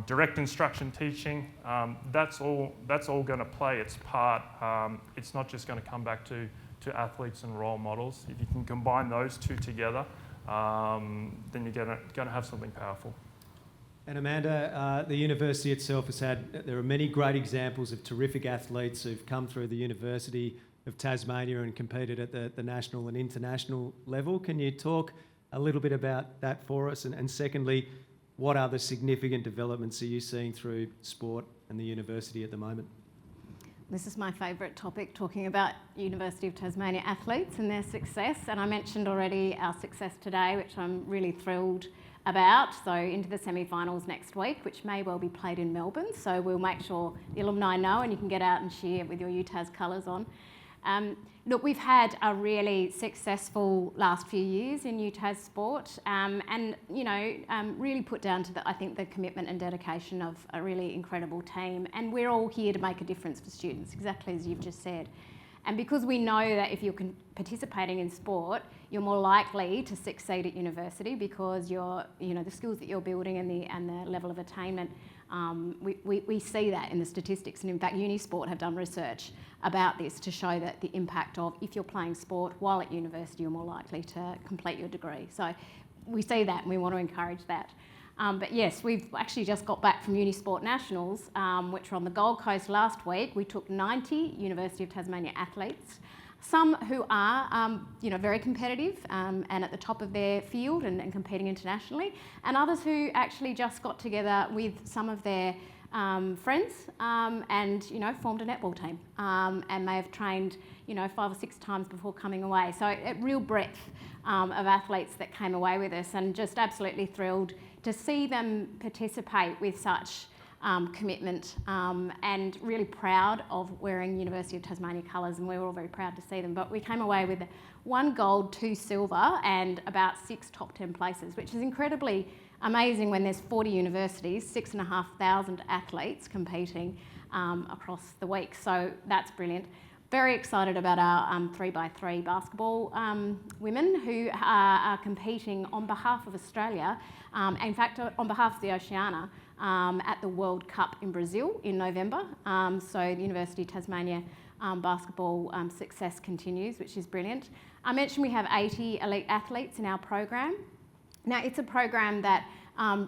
direct instruction teaching. That's all going to play its part. It's not just going to come back to athletes and role models. If you can combine those two together, then you're going to have something powerful. And Amanda, the university itself there are many great examples of terrific athletes who've come through the University of Tasmania and competed at the national and international level. Can you talk a little bit about that for us? And secondly, what other significant developments are you seeing through sport and the university at the moment? This is my favourite topic, talking about University of Tasmania athletes and their success. And I mentioned already our success today, which I'm really thrilled about. So into the semi-finals next week, which may well be played in Melbourne. So we'll make sure the alumni know, and you can get out and cheer with your UTAS colours on. Look, we've had a really successful last few years in UTAS sport, and really put down to I think the commitment and dedication of a really incredible team. And we're all here to make a difference for students, exactly as you've just said. And because we know that if you're participating in sport, you're more likely to succeed at university because the skills that you're building and the level of attainment, we see that in the statistics. And in fact, Unisport have done research about this to show that the impact of if you're playing sport while at university, you're more likely to complete your degree. So we see that and we want to encourage that. But yes, we've actually just got back from Unisport Nationals, which were on the Gold Coast last week. We took 90 University of Tasmania athletes, some who are very competitive and at the top of their field and competing internationally, and others who actually just got together with some of their friends and formed a netball team and may have trained 5 or 6 times before coming away. So a real breadth of athletes that came away with us, and just absolutely thrilled to see them participate with such commitment and really proud of wearing University of Tasmania colours, and we were all very proud to see them. But we came away with 1 gold, 2 silver and about 6 top 10 places, which is incredibly amazing when there's 40 universities, 6,500 athletes competing across the week. So that's brilliant. Very excited about our 3x3 basketball women who are competing on behalf of Australia, in fact on behalf of the Oceania, at the World Cup in Brazil in November. So the University of Tasmania basketball success continues, which is brilliant. I mentioned we have 80 elite athletes in our program. Now it's a program that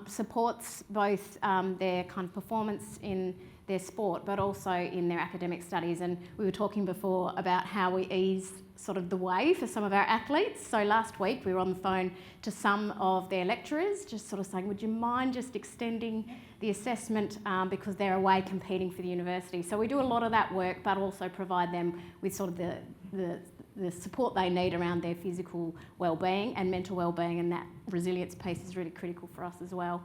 supports both their kind of performance in their sport, but also in their academic studies. And we were talking before about how we ease sort of the way for some of our athletes. So last week we were on the phone to some of their lecturers, just sort of saying, would you mind just extending the assessment because they're away competing for the university. So we do a lot of that work, but also provide them with sort of the support they need around their physical well-being and mental well-being, and that resilience piece is really critical for us as well.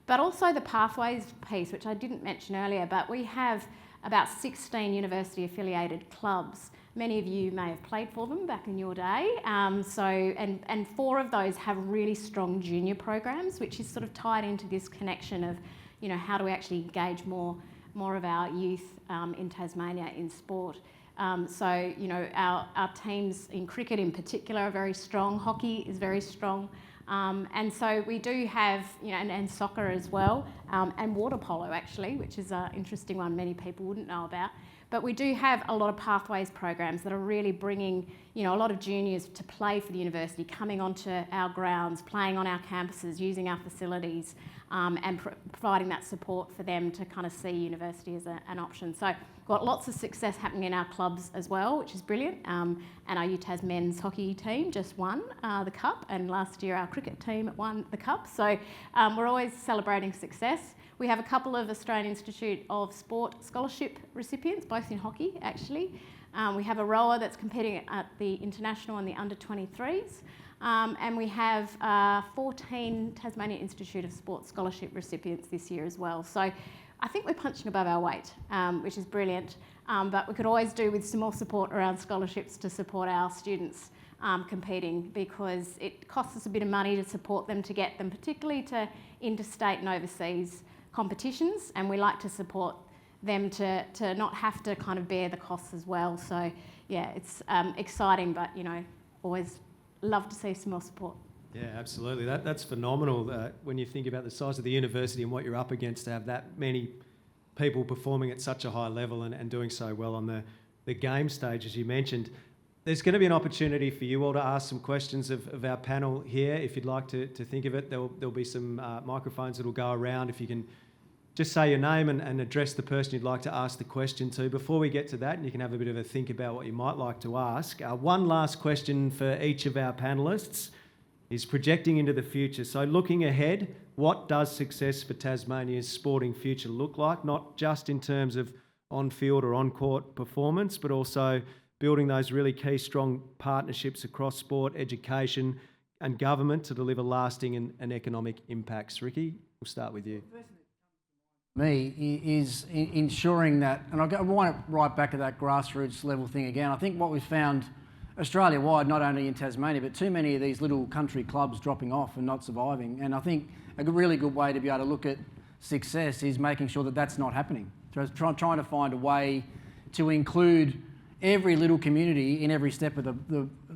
But also the pathways piece, which I didn't mention earlier, but we have about 16 university-affiliated clubs. Many of you may have played for them back in your day. And 4 of those have really strong junior programs, which is sort of tied into this connection of, how do we actually engage more of our youth in Tasmania in sport. Our teams in cricket in particular are very strong. Hockey is very strong. And so we do have, and soccer as well, and water polo actually, which is an interesting one many people wouldn't know about. But we do have a lot of pathways programs that are really bringing, a lot of juniors to play for the university, coming onto our grounds, playing on our campuses, using our facilities, and providing that support for them to kind of see university as an option. So we've got lots of success happening in our clubs as well, which is brilliant. And our UTAS men's hockey team just won the cup, and last year our cricket team won the cup. So we're always celebrating success. We have a couple of Australian Institute of Sport scholarship recipients, both in hockey actually. We have a rower that's competing at the international and the under-23s. And we have 14 Tasmania Institute of Sport scholarship recipients this year as well. So I think we're punching above our weight, which is brilliant. But we could always do with some more support around scholarships to support our students competing, because it costs us a bit of money to support them, to get them particularly to interstate and overseas competitions, and we like to support them to not have to kind of bear the costs as well. So yeah, it's exciting, but always love to see some more support. Yeah, absolutely. That's phenomenal when you think about the size of the university and what you're up against, to have that many people performing at such a high level and doing so well on the game stage, as you mentioned. There's going to be an opportunity for you all to ask some questions of our panel here. If you'd like to think of it, there'll be some microphones that will go around. If you can just say your name and address the person you'd like to ask the question to. Before we get to that, and you can have a bit of a think about what you might like to ask, one last question for each of our panellists is projecting into the future. So looking ahead, what does success for Tasmania's sporting future look like? Not just in terms of on-field or on-court performance, but also building those really key strong partnerships across sport, education and government to deliver lasting and economic impacts. Ricky, we'll start with you. Me is ensuring that, and I want it right back to that grassroots level thing again. I think what we've found Australia-wide, not only in Tasmania, but too many of these little country clubs dropping off and not surviving. And I think a really good way to be able to look at success is making sure that that's not happening. Trying to find a way to include every little community in every step of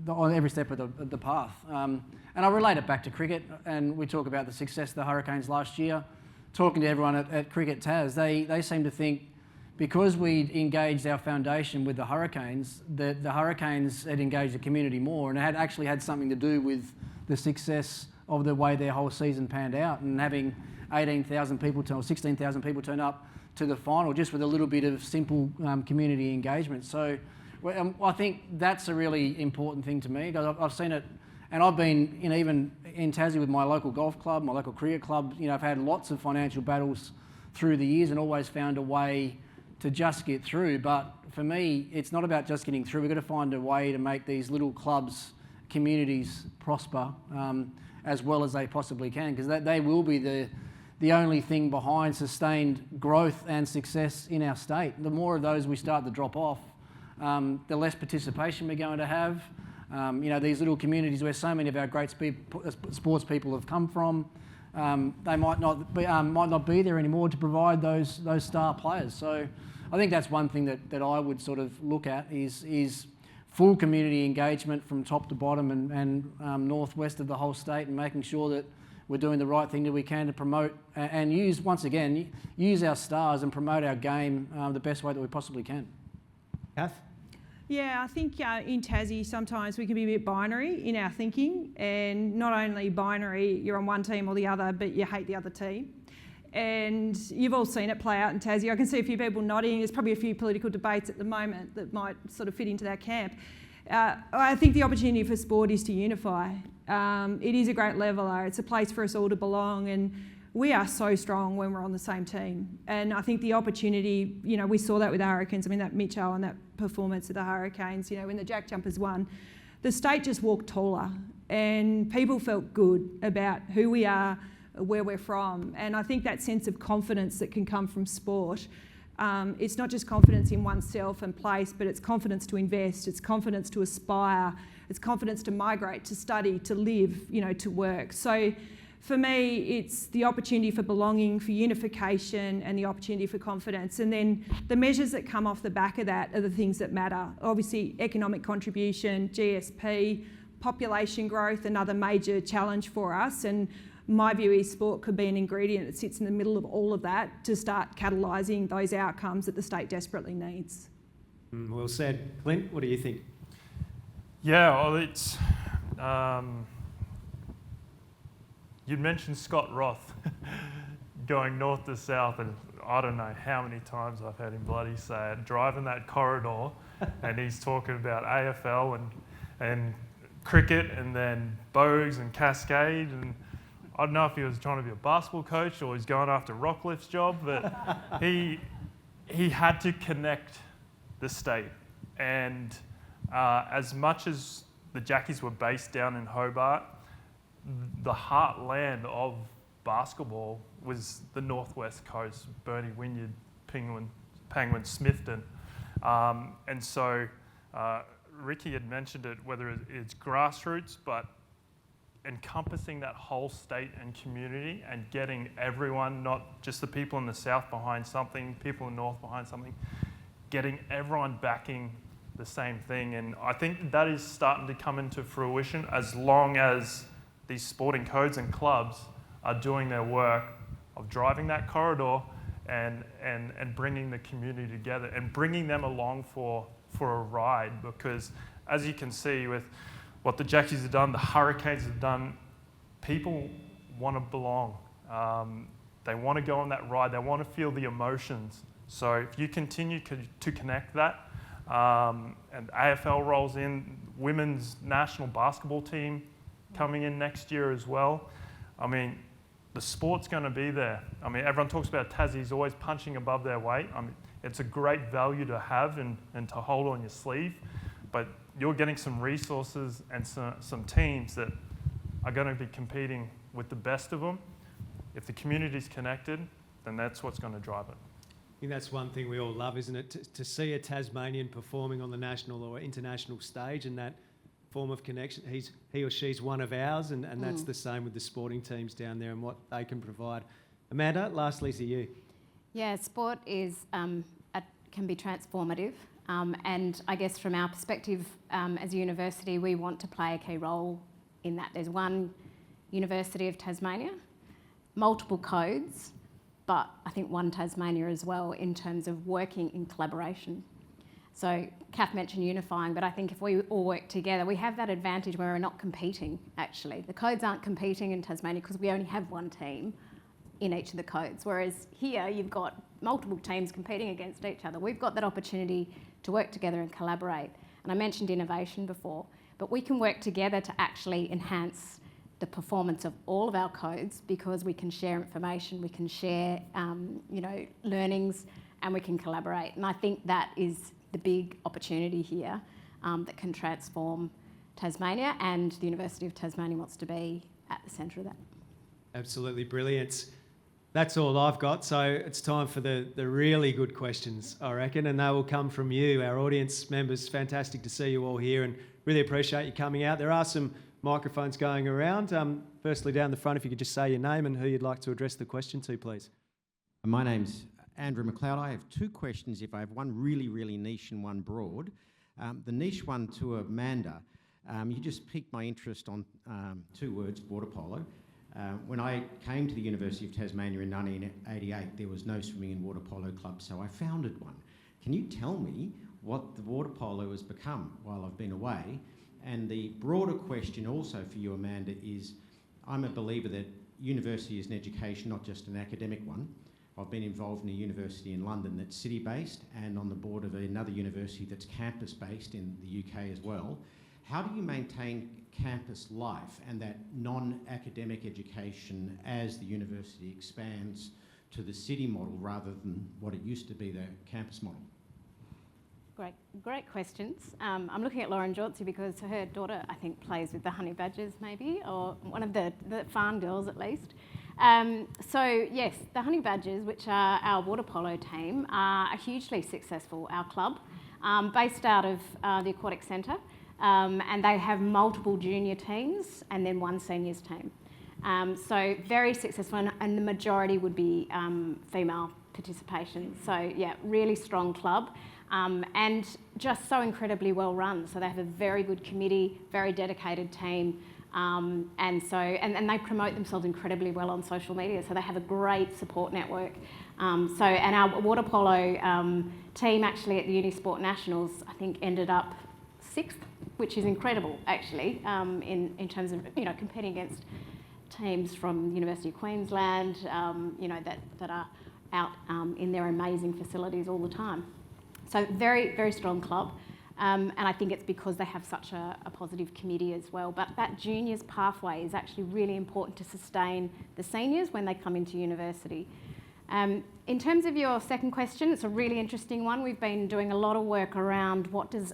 on every step of the path. And I relate it back to cricket, and we talk about the success of the Hurricanes last year. Talking to everyone at Cricket Tas, they seem to think because we engaged our foundation with the Hurricanes, that the Hurricanes had engaged the community more, and it had actually had something to do with the success of the way their whole season panned out, and having 18,000 people or 16,000 people turn up to the final just with a little bit of simple community engagement. So I think that's a really important thing to me, because I've seen it, and I've been, even in Tassie with my local golf club, my local cricket club, I've had lots of financial battles through the years and always found a way to just get through. But for me, it's not about just getting through. We've got to find a way to make these little clubs, communities prosper as well as they possibly can, because they will be the only thing behind sustained growth and success in our state. The more of those we start to drop off, the less participation we're going to have. These little communities where so many of our great sports people have come from, they might not be there anymore to provide those star players. So I think that's one thing that I would sort of look at is full community engagement from top to bottom and northwest of the whole state, and making sure that we're doing the right thing that we can to promote and use our stars and promote our game the best way that we possibly can. Kath? Yeah, I think in Tassie sometimes we can be a bit binary in our thinking, and not only binary, you're on one team or the other, but you hate the other team. And you've all seen it play out in Tassie. I can see a few people nodding. There's probably a few political debates at the moment that might sort of fit into that camp. I think the opportunity for sport is to unify. It is a great leveller. It's a place for us all to belong, and we are so strong when we're on the same team. And I think the opportunity, we saw that with the Hurricanes. I mean, that Mitchell and that performance of the Hurricanes, when the Jack Jumpers won, the state just walked taller, and people felt good about who we are, where we're from. And I think that sense of confidence that can come from sport, it's not just confidence in oneself and place, but it's confidence to invest, it's confidence to aspire, it's confidence to migrate, to study, to live, to work. So for me, it's the opportunity for belonging, for unification, and the opportunity for confidence. And then the measures that come off the back of that are the things that matter. Obviously, economic contribution, GSP, population growth, another major challenge for us. And my view is sport could be an ingredient that sits in the middle of all of that to start catalysing those outcomes that the state desperately needs. Well said. Clint, what do you think? Yeah, well, it's... you'd mentioned Scott Roth going north to south, and I don't know how many times I've heard him bloody say it, driving that corridor, and he's talking about AFL and cricket, and then Bogues and Cascade, and I don't know if he was trying to be a basketball coach or he's going after Rockcliffe's job, but he had to connect the state. And as much as the Jackies were based down in Hobart, the heartland of basketball was the northwest coast, Burnie Wynyard, Penguin, Smithton. And so Ricky had mentioned it, whether it's grassroots, but encompassing that whole state and community and getting everyone, not just the people in the south behind something, people in the north behind something, getting everyone backing the same thing. And I think that is starting to come into fruition as long as these sporting codes and clubs are doing their work of driving that corridor and bringing the community together and bringing them along for a ride. Because as you can see with what the Jackies have done, the Hurricanes have done, people want to belong. They want to go on that ride. They want to feel the emotions. So if you continue to connect that, and AFL rolls in, women's national basketball team coming in next year as well, I mean, the sport's going to be there. I mean, everyone talks about Tassie's always punching above their weight. I mean, it's a great value to have and to hold on your sleeve, but you're getting some resources and some teams that are going to be competing with the best of them. If the community's connected, then that's what's going to drive it. I think that's one thing we all love, isn't it? To see a Tasmanian performing on the national or international stage and that form of connection. He or she's one of ours, and that's the same with the sporting teams down there and what they can provide. Amanda, lastly to you. Yeah, sport is can be transformative. And I guess from our perspective as a university, we want to play a key role in that. There's one University of Tasmania, multiple codes, but I think one Tasmania as well in terms of working in collaboration. So Kath mentioned unifying, but I think if we all work together, we have that advantage where we're not competing, actually. The codes aren't competing in Tasmania because we only have one team in each of the codes, whereas here you've got multiple teams competing against each other. We've got that opportunity to work together and collaborate. And I mentioned innovation before, but we can work together to actually enhance the performance of all of our codes because we can share information, we can share learnings, and we can collaborate. And I think that is the big opportunity here that can transform Tasmania, and the University of Tasmania wants to be at the centre of that. Absolutely brilliant. That's all I've got, so it's time for the really good questions, I reckon, and they will come from you, our audience members. Fantastic to see you all here and really appreciate you coming out. There are some microphones going around. Firstly, down the front, if you could just say your name and who you'd like to address the question to, please. My name's Andrew McLeod. I have two questions, if I have one really, really niche and one broad. The niche one to Amanda, you just piqued my interest on two words, water polo. When I came to the University of Tasmania in 1988, there was no swimming and water polo club, so I founded one. Can you tell me what the water polo has become while I've been away? And the broader question also for you, Amanda, is I'm a believer that university is an education, not just an academic one. I've been involved in a university in London that's city-based and on the board of another university that's campus-based in the UK as well. How do you maintain campus life and that non-academic education as the university expands to the city model rather than what it used to be, the campus model? Great questions. I'm looking at Lauren Jauncey because her daughter, I think, plays with the Honey Badgers maybe, or one of the farm girls at least. So yes, the Honey Badgers, which are our water polo team, are hugely successful, our club, based out of the Aquatic Centre, and they have multiple junior teams and then one seniors team. So very successful, and the majority would be female participation. So yeah, really strong club. And just so incredibly well run. So they have a very good committee, very dedicated team, and they promote themselves incredibly well on social media. So they have a great support network. And our water polo team actually at the Unisport Nationals, I think, ended up 6th, which is incredible actually in terms of competing against teams from the University of Queensland, that are out in their amazing facilities all the time. So very, very strong club. And I think it's because they have such a positive committee as well. But that juniors pathway is actually really important to sustain the seniors when they come into university. In terms of your second question, it's a really interesting one. We've been doing a lot of work around what does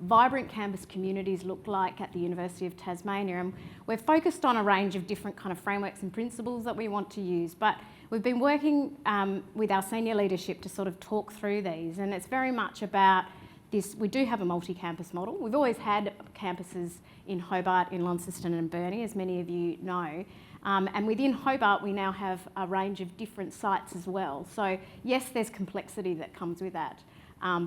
vibrant campus communities look like at the University of Tasmania. And we're focused on a range of different kind of frameworks and principles that we want to use. But we've been working with our senior leadership to sort of talk through these. And it's very much about this. We do have a multi-campus model. We've always had campuses in Hobart, in Launceston and Burnie, as many of you know. And within Hobart, we now have a range of different sites as well. So yes, there's complexity that comes with that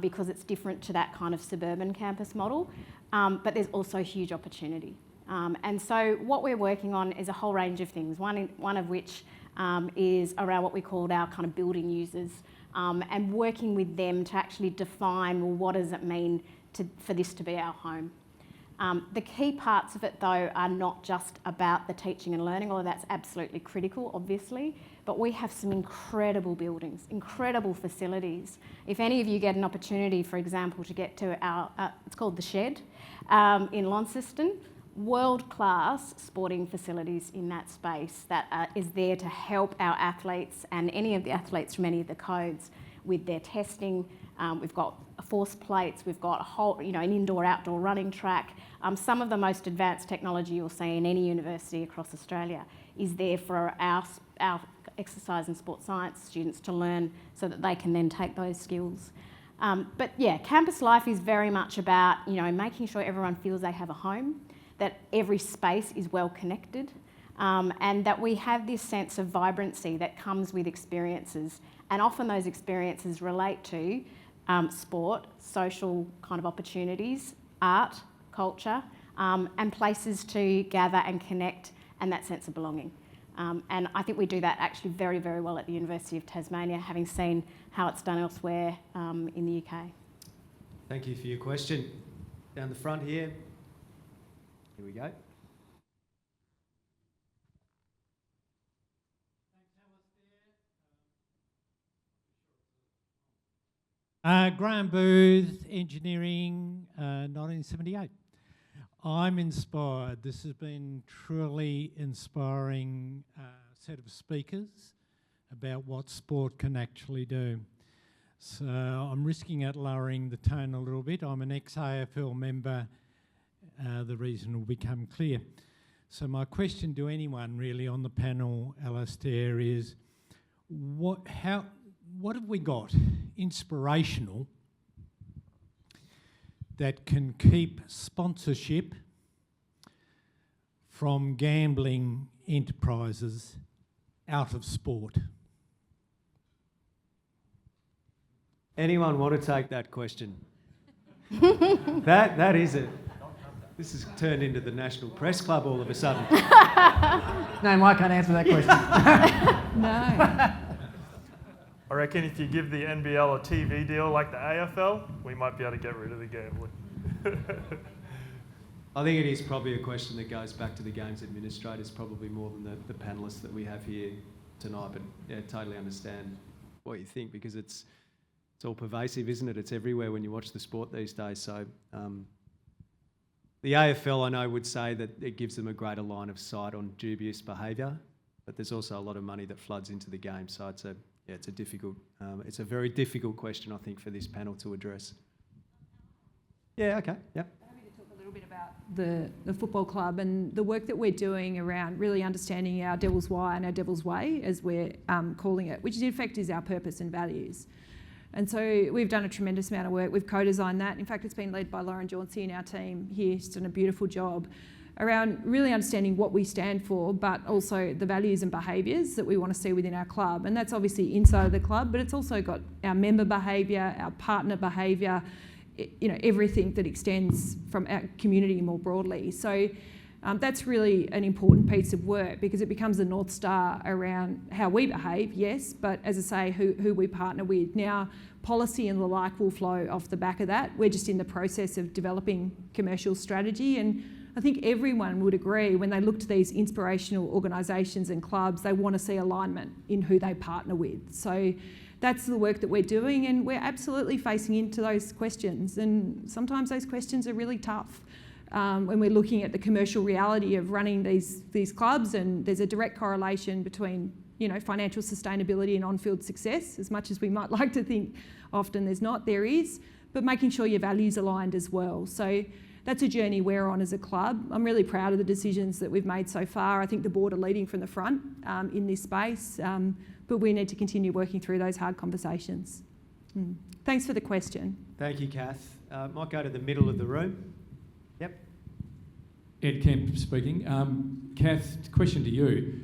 because it's different to that kind of suburban campus model, but there's also huge opportunity. And so what we're working on is a whole range of things, one of which is around what we called our kind of building users and working with them to actually define, well, what does it mean for this to be our home? The key parts of it, though, are not just about the teaching and learning, although that's absolutely critical, obviously, but we have some incredible buildings, incredible facilities. If any of you get an opportunity, for example, to get to our, it's called The Shed in Launceston, world-class sporting facilities in that space that is there to help our athletes and any of the athletes from any of the codes with their testing. We've got force plates, we've got a whole, an indoor-outdoor running track. Some of the most advanced technology you'll see in any university across Australia is there for our exercise and sports science students to learn so that they can then take those skills. But yeah, campus life is very much about, making sure everyone feels they have a home, that every space is well connected, and that we have this sense of vibrancy that comes with experiences. And often those experiences relate to sport, social kind of opportunities, art, culture, and places to gather and connect, and that sense of belonging. And I think we do that actually very, very well at the University of Tasmania, having seen how it's done elsewhere in the UK. Thank you for your question. Down the front here. Here we go. Graham Booth, Engineering, 1978. I'm inspired. This has been truly inspiring set of speakers about what sport can actually do. So I'm risking at lowering the tone a little bit. I'm an ex-AFL member. The reason will become clear. So my question to anyone really on the panel, Alastair, is what have we got inspirational that can keep sponsorship from gambling enterprises out of sport? Anyone want to take that question? That is it. This has turned into the National Press Club all of a sudden. No, Mike can't answer that question. No. I reckon if you give the NBL a TV deal like the AFL, we might be able to get rid of the gambling. I think it is probably a question that goes back to the games administrators probably more than the panellists that we have here tonight. But yeah, totally understand what you think, because it's all pervasive, isn't it? It's everywhere when you watch the sport these days. So the AFL, I know, would say that it gives them a greater line of sight on dubious behaviour, but there's also a lot of money that floods into the game. So it's a very difficult question, I think, for this panel to address. Yeah, okay, yep. Happy to talk a little bit about the football club and the work that we're doing around really understanding our Devil's Why and our Devil's Way, as we're calling it, which in effect is our purpose and values. And so we've done a tremendous amount of work. We've co-designed that. In fact, it's been led by Lauren Jauncey in our team here. She's done a beautiful job around really understanding what we stand for, but also the values and behaviours that we want to see within our club. And that's obviously inside of the club, but it's also got our member behaviour, our partner behaviour, everything that extends from our community more broadly. So that's really an important piece of work, because it becomes the North Star around how we behave, yes, but as I say, who we partner with. Now, policy and the like will flow off the back of that. We're just in the process of developing commercial strategy, and I think everyone would agree when they look to these inspirational organisations and clubs, they want to see alignment in who they partner with. So that's the work that we're doing, and we're absolutely facing into those questions, and sometimes those questions are really tough. When we're looking at the commercial reality of running these clubs, and there's a direct correlation between financial sustainability and on-field success. As much as we might like to think often there's not, there is, but making sure your values aligned as well. So that's a journey we're on as a club. I'm really proud of the decisions that we've made so far. I think the board are leading from the front in this space, but we need to continue working through those hard conversations. Thanks for the question. Thank you, Kath. Might go to the middle of the room. Yep. Ed Kemp speaking. Kath, question to you.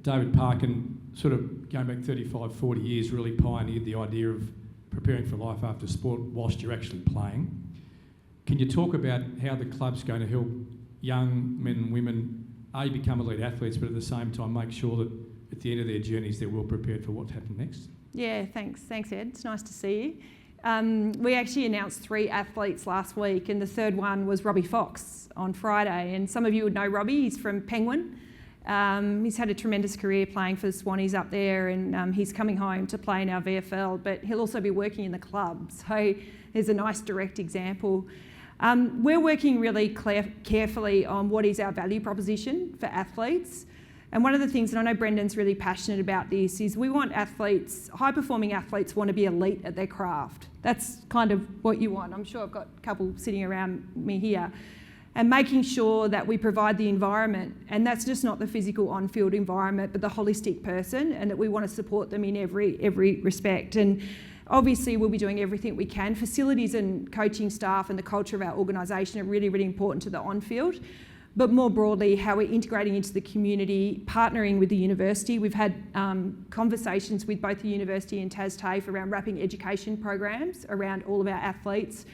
David Parkin, sort of going back 35, 40 years, really pioneered the idea of preparing for life after sport whilst you're actually playing. Can you talk about how the club's going to help young men and women, A, become elite athletes, but at the same time make sure that at the end of their journeys they're well prepared for what happens next? Yeah, thanks Ed. It's nice to see you. We actually announced 3 athletes last week, and the third one was Robbie Fox on Friday. And some of you would know Robbie. He's from Penguin. He's had a tremendous career playing for the Swannies up there, and he's coming home to play in our VFL, but he'll also be working in the club. So there's a nice direct example. We're working really carefully on what is our value proposition for athletes. And one of the things, and I know Brendan's really passionate about this, is we want athletes, high-performing athletes want to be elite at their craft. That's kind of what you want. I'm sure I've got a couple sitting around me here. And making sure that we provide the environment, and that's just not the physical on-field environment, but the holistic person, and that we want to support them in every respect. And obviously we'll be doing everything we can. Facilities and coaching staff and the culture of our organisation are really, really important to the on-field. but more broadly, how we're integrating into the community, partnering with the university. We've had conversations with both the university and TasTAFE around wrapping education programs around all of our athletes.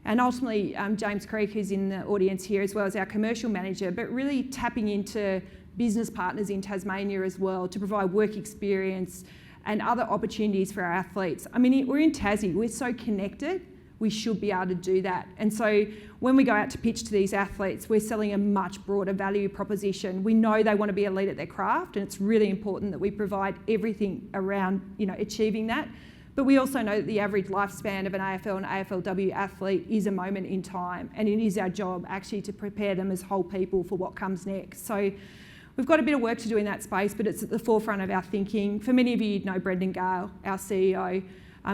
And ultimately, James Creek, who's in the audience here, as well as our commercial manager, but really tapping into business partners in Tasmania as well to provide work experience and other opportunities for our athletes. I mean, we're in Tassie, we're so connected, we should be able to do that. And so when we go out to pitch to these athletes, we're selling a much broader value proposition. We know they want to be elite at their craft, and it's really important that we provide everything around, achieving that. But we also know that the average lifespan of an AFL and AFLW athlete is a moment in time, and it is our job actually to prepare them as whole people for what comes next. So we've got a bit of work to do in that space, but it's at the forefront of our thinking. For many of you, you'd know Brendan Gale, our CEO.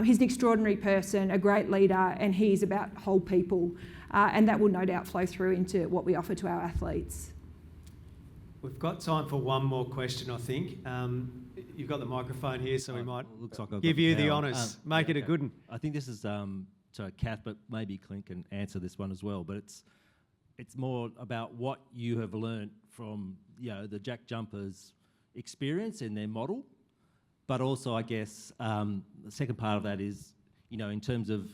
He's an extraordinary person, a great leader, and he's about whole people. And that will no doubt flow through into what we offer to our athletes. We've got time for one more question, I think. You've got the microphone here, so we might give you the honours. Make it a good one. I think this is to Kath, but maybe Clint can answer this one as well. But it's more about what you have learned from the Jack Jumpers' experience and their model, but also I guess the second part of that is in terms of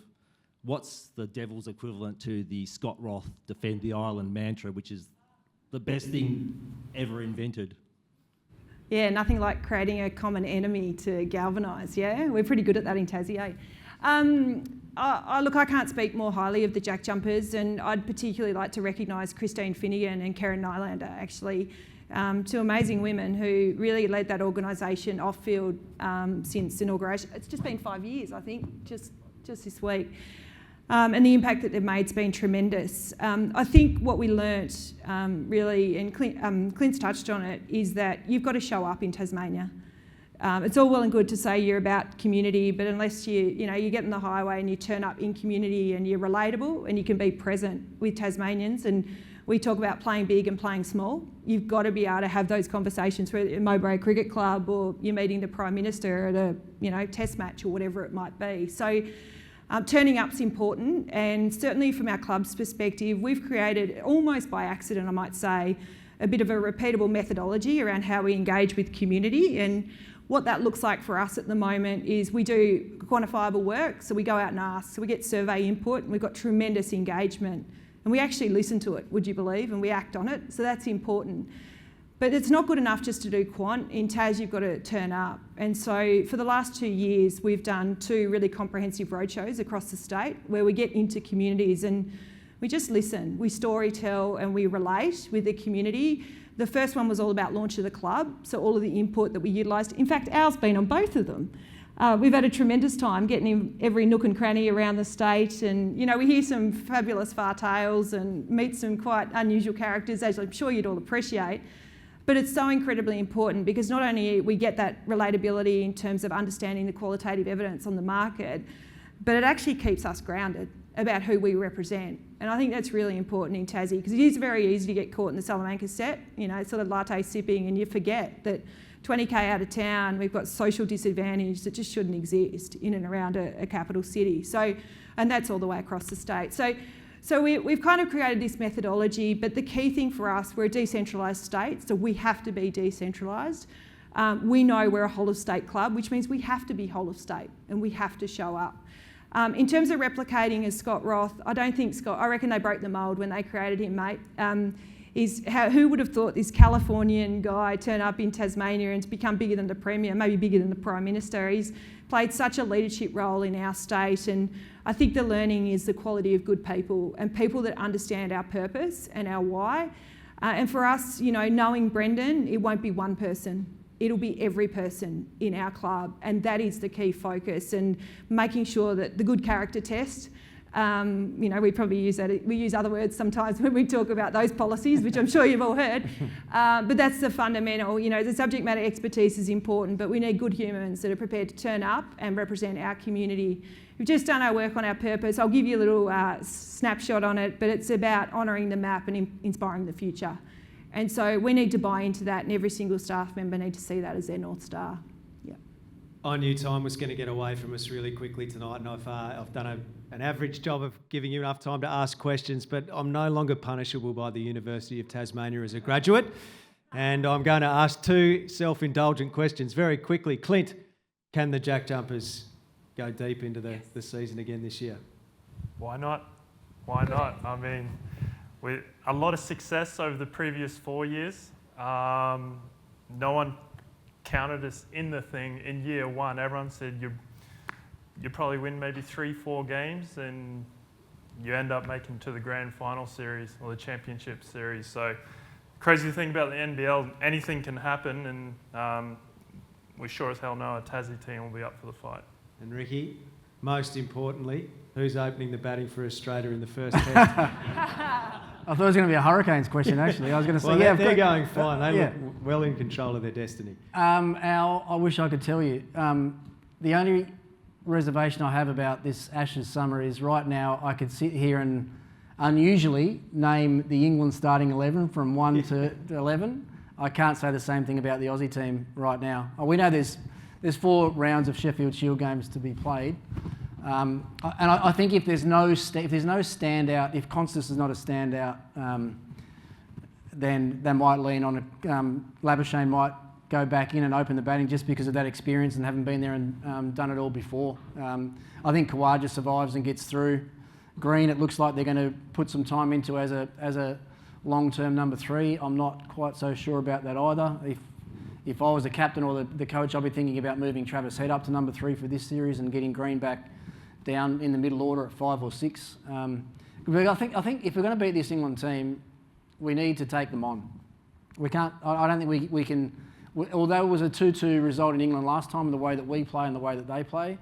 what's the devil's equivalent to the Scott Roth Defend the Island mantra, which is the best thing ever invented. Yeah, nothing like creating a common enemy to galvanise, yeah? We're pretty good at that in Tassie, eh? Look, I can't speak more highly of the Jack Jumpers, and I'd particularly like to recognise Christine Finnegan and Karen Nylander, actually, two amazing women who really led that organisation off-field since inauguration. It's just been 5 years, I think, just this week. And the impact that they've made's been tremendous. I think what we learnt really, and Clint's touched on it, is that you've got to show up in Tasmania. It's all well and good to say you're about community, but unless you get on the highway and you turn up in community and you're relatable and you can be present with Tasmanians, and we talk about playing big and playing small, you've got to be able to have those conversations, whether at Mowbray Cricket Club or you're meeting the Prime Minister at a test match or whatever it might be. So turning up's important, and certainly from our club's perspective, we've created, almost by accident I might say, a bit of a repeatable methodology around how we engage with community. And what that looks like for us at the moment is we do quantifiable work, so we go out and ask, so we get survey input, and we've got tremendous engagement, and we actually listen to it, would you believe, and we act on it, so that's important. But it's not good enough just to do quant. In Tas, you've got to turn up. And so for the last 2 years, we've done 2 really comprehensive roadshows across the state where we get into communities and we just listen. We story tell and we relate with the community. The first one was all about launch of the club, so all of the input that we utilised. In fact, Al's been on both of them. We've had a tremendous time getting in every nook and cranny around the state, and we hear some fabulous far tales and meet some quite unusual characters, as I'm sure you'd all appreciate. But it's so incredibly important because not only we get that relatability in terms of understanding the qualitative evidence on the market, but it actually keeps us grounded about who we represent. And I think that's really important in Tassie because it is very easy to get caught in the Salamanca set, sort of latte sipping, and you forget that 20k out of town, we've got social disadvantage that just shouldn't exist in and around a capital city. So, and that's all the way across the state. So we've kind of created this methodology, but the key thing for us, we're a decentralised state, so we have to be decentralised. We know we're a whole of state club, which means we have to be whole of state and we have to show up. In terms of replicating as Scott Roth, I don't think Scott, I reckon they broke the mould when they created him, mate. Who would have thought this Californian guy turn up in Tasmania and become bigger than the Premier, maybe bigger than the Prime Minister? He's played such a leadership role in our state, and I think the learning is the quality of good people and people that understand our purpose and our why. And for us, knowing Brendan, it won't be one person. It'll be every person in our club, and that is the key focus, and making sure that the good character test, we probably use that, we use other words sometimes when we talk about those policies, which I'm sure you've all heard, but that's the fundamental. The subject matter expertise is important, but we need good humans that are prepared to turn up and represent our community. We've just done our work on our purpose. I'll give you a little snapshot on it, but it's about honouring the map and inspiring the future. And so we need to buy into that, and every single staff member need to see that as their North Star. Yeah. I knew time was going to get away from us really quickly tonight, and I've done an average job of giving you enough time to ask questions, but I'm no longer punishable by the University of Tasmania as a graduate, and I'm going to ask two self-indulgent questions very quickly. Clint, can the Jack Jumpers go deep into the season again this year? Why not? Why not? I mean, with a lot of success over the previous 4 years. No one counted us in the thing in year one. Everyone said you probably win maybe 3-4 games and you end up making to the grand final series or the championship series. So crazy thing about the NBL, anything can happen, and we sure as hell know a Tassie team will be up for the fight. And Ricky, most importantly, who's opening the batting for Australia in the first test? I thought it was going to be a Hurricanes question, actually. I was going to say, well, yeah, they're going fine. They yeah. look well in control of their destiny. Al, I wish I could tell you. The only reservation I have about this Ashes summer is right now I could sit here and unusually name the England starting 11 from 1 to 11. I can't say the same thing about the Aussie team right now. We know there's 4 rounds of Sheffield Shield games to be played. And I think if there's no standout, if Constance is not a standout, then they might lean on Labuschagne might go back in and open the batting just because of that experience and haven't been there and done it all before. I think Kawaja survives and gets through. Green, it looks like they're going to put some time into as a long-term number 3. I'm not quite so sure about that either. If I was the captain or the coach, I'd be thinking about moving Travis Head up to number 3 for this series and getting Green back down in the middle order at 5 or 6. But I think if we're going to beat this England team, we need to take them on. We can't. I don't think we can. Although it was a 2-2 result in England last time, the way that we play and the way that they play,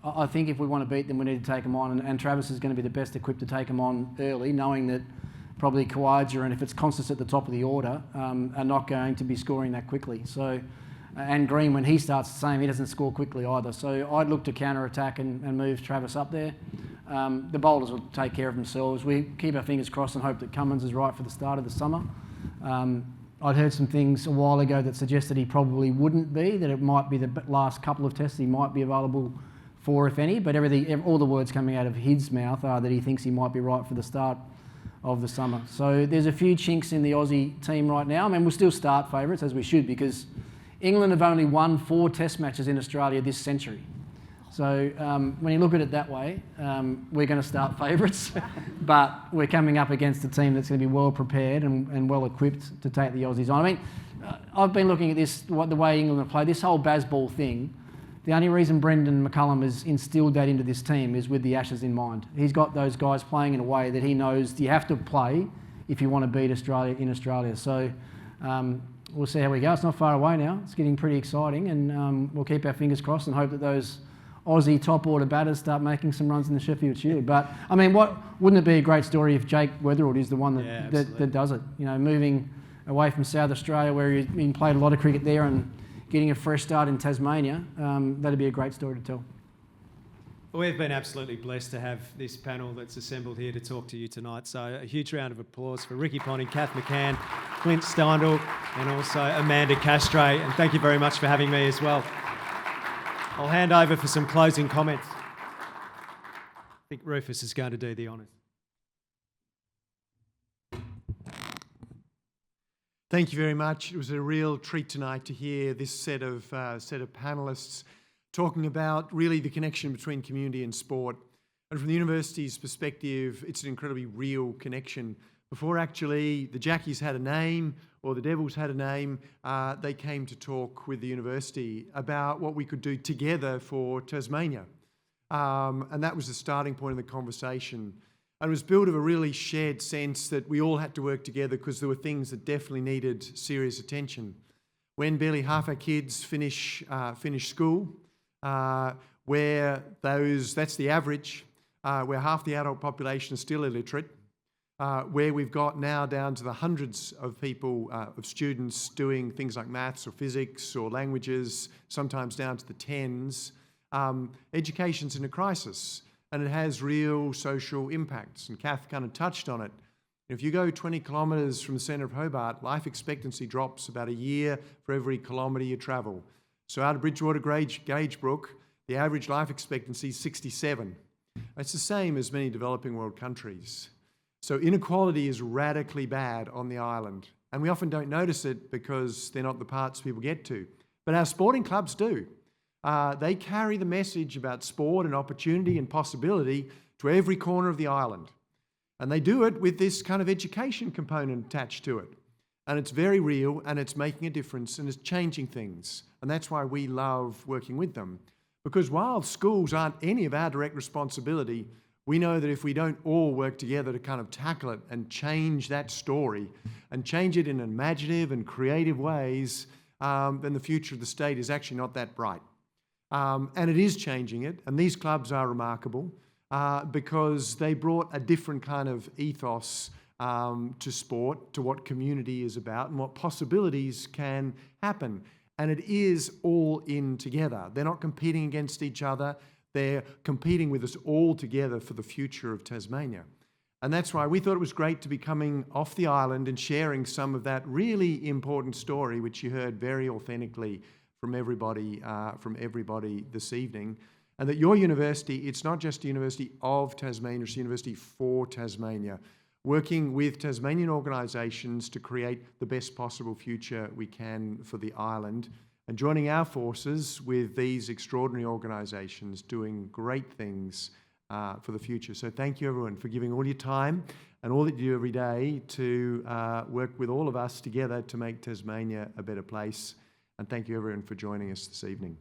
I think if we want to beat them, we need to take them on. And Travis is going to be the best equipped to take them on early, knowing that probably Kawaja and if it's Constance at the top of the order, are not going to be scoring that quickly. So. And Green, when he starts the same, he doesn't score quickly either. So I'd look to counter-attack and move Travis up there. The bowlers will take care of themselves. We keep our fingers crossed and hope that Cummins is right for the start of the summer. I'd heard some things a while ago that suggested he probably wouldn't be, that it might be the last couple of tests he might be available for, if any. But all the words coming out of his mouth are that he thinks he might be right for the start of the summer. So there's a few chinks in the Aussie team right now. I mean, we'll still start favourites, as we should, because England have only won 4 test matches in Australia this century. So when you look at it that way, we're going to start favourites, but we're coming up against a team that's going to be well prepared and well equipped to take the Aussies on. I mean, I've been looking at this, the way England have played, this whole Bazball thing. The only reason Brendan McCullum has instilled that into this team is with the Ashes in mind. He's got those guys playing in a way that he knows you have to play if you want to beat Australia in Australia. So we'll see how we go. It's not far away now. It's getting pretty exciting, and we'll keep our fingers crossed and hope that those Aussie top-order batters start making some runs in the Sheffield Shield. But, I mean, wouldn't it be a great story if Jake Weatherald is the one that does it? You know, moving away from South Australia where he's been played a lot of cricket there and getting a fresh start in Tasmania, that'd be a great story to tell. We've been absolutely blessed to have this panel that's assembled here to talk to you tonight. So a huge round of applause for Ricky Ponting, Kath McCann, Clint Steindl, and also Amanda Castray. And thank you very much for having me as well. I'll hand over for some closing comments. I think Rufus is going to do the honours. Thank you very much. It was a real treat tonight to hear this set of panellists talking about really the connection between community and sport. And from the university's perspective, it's an incredibly real connection. Before actually the Jackies had a name or the Devils had a name, they came to talk with the university about what we could do together for Tasmania. And that was the starting point of the conversation. And it was built of a really shared sense that we all had to work together because there were things that definitely needed serious attention. When barely half our kids finish school, where that's the average, where half the adult population is still illiterate, where we've got now down to the hundreds of people, of students doing things like maths or physics or languages, sometimes down to the tens, education's in a crisis. And it has real social impacts. And Kath kind of touched on it. If you go 20 kilometres from the centre of Hobart, life expectancy drops about a year for every kilometre you travel. So out of Bridgewater Gagebrook, the average life expectancy is 67. It's the same as many developing world countries. So inequality is radically bad on the island. And we often don't notice it because they're not the parts people get to. But our sporting clubs do. They carry the message about sport and opportunity and possibility to every corner of the island. And they do it with this kind of education component attached to it. And it's very real, and it's making a difference, and it's changing things. And that's why we love working with them. Because while schools aren't any of our direct responsibility, we know that if we don't all work together to kind of tackle it and change that story and change it in imaginative and creative ways, then the future of the state is actually not that bright. And it is changing it, and these clubs are remarkable because they brought a different kind of ethos to sport, to what community is about and what possibilities can happen. And it is all in together. They're not competing against each other. They're competing with us all together for the future of Tasmania. And that's why we thought it was great to be coming off the island and sharing some of that really important story, which you heard very authentically from everybody this evening. And that your university, it's not just a university of Tasmania, it's a university for Tasmania, working with Tasmanian organisations to create the best possible future we can for the island, and joining our forces with these extraordinary organisations doing great things for the future. So thank you everyone for giving all your time and all that you do every day to work with all of us together to make Tasmania a better place. And thank you everyone for joining us this evening.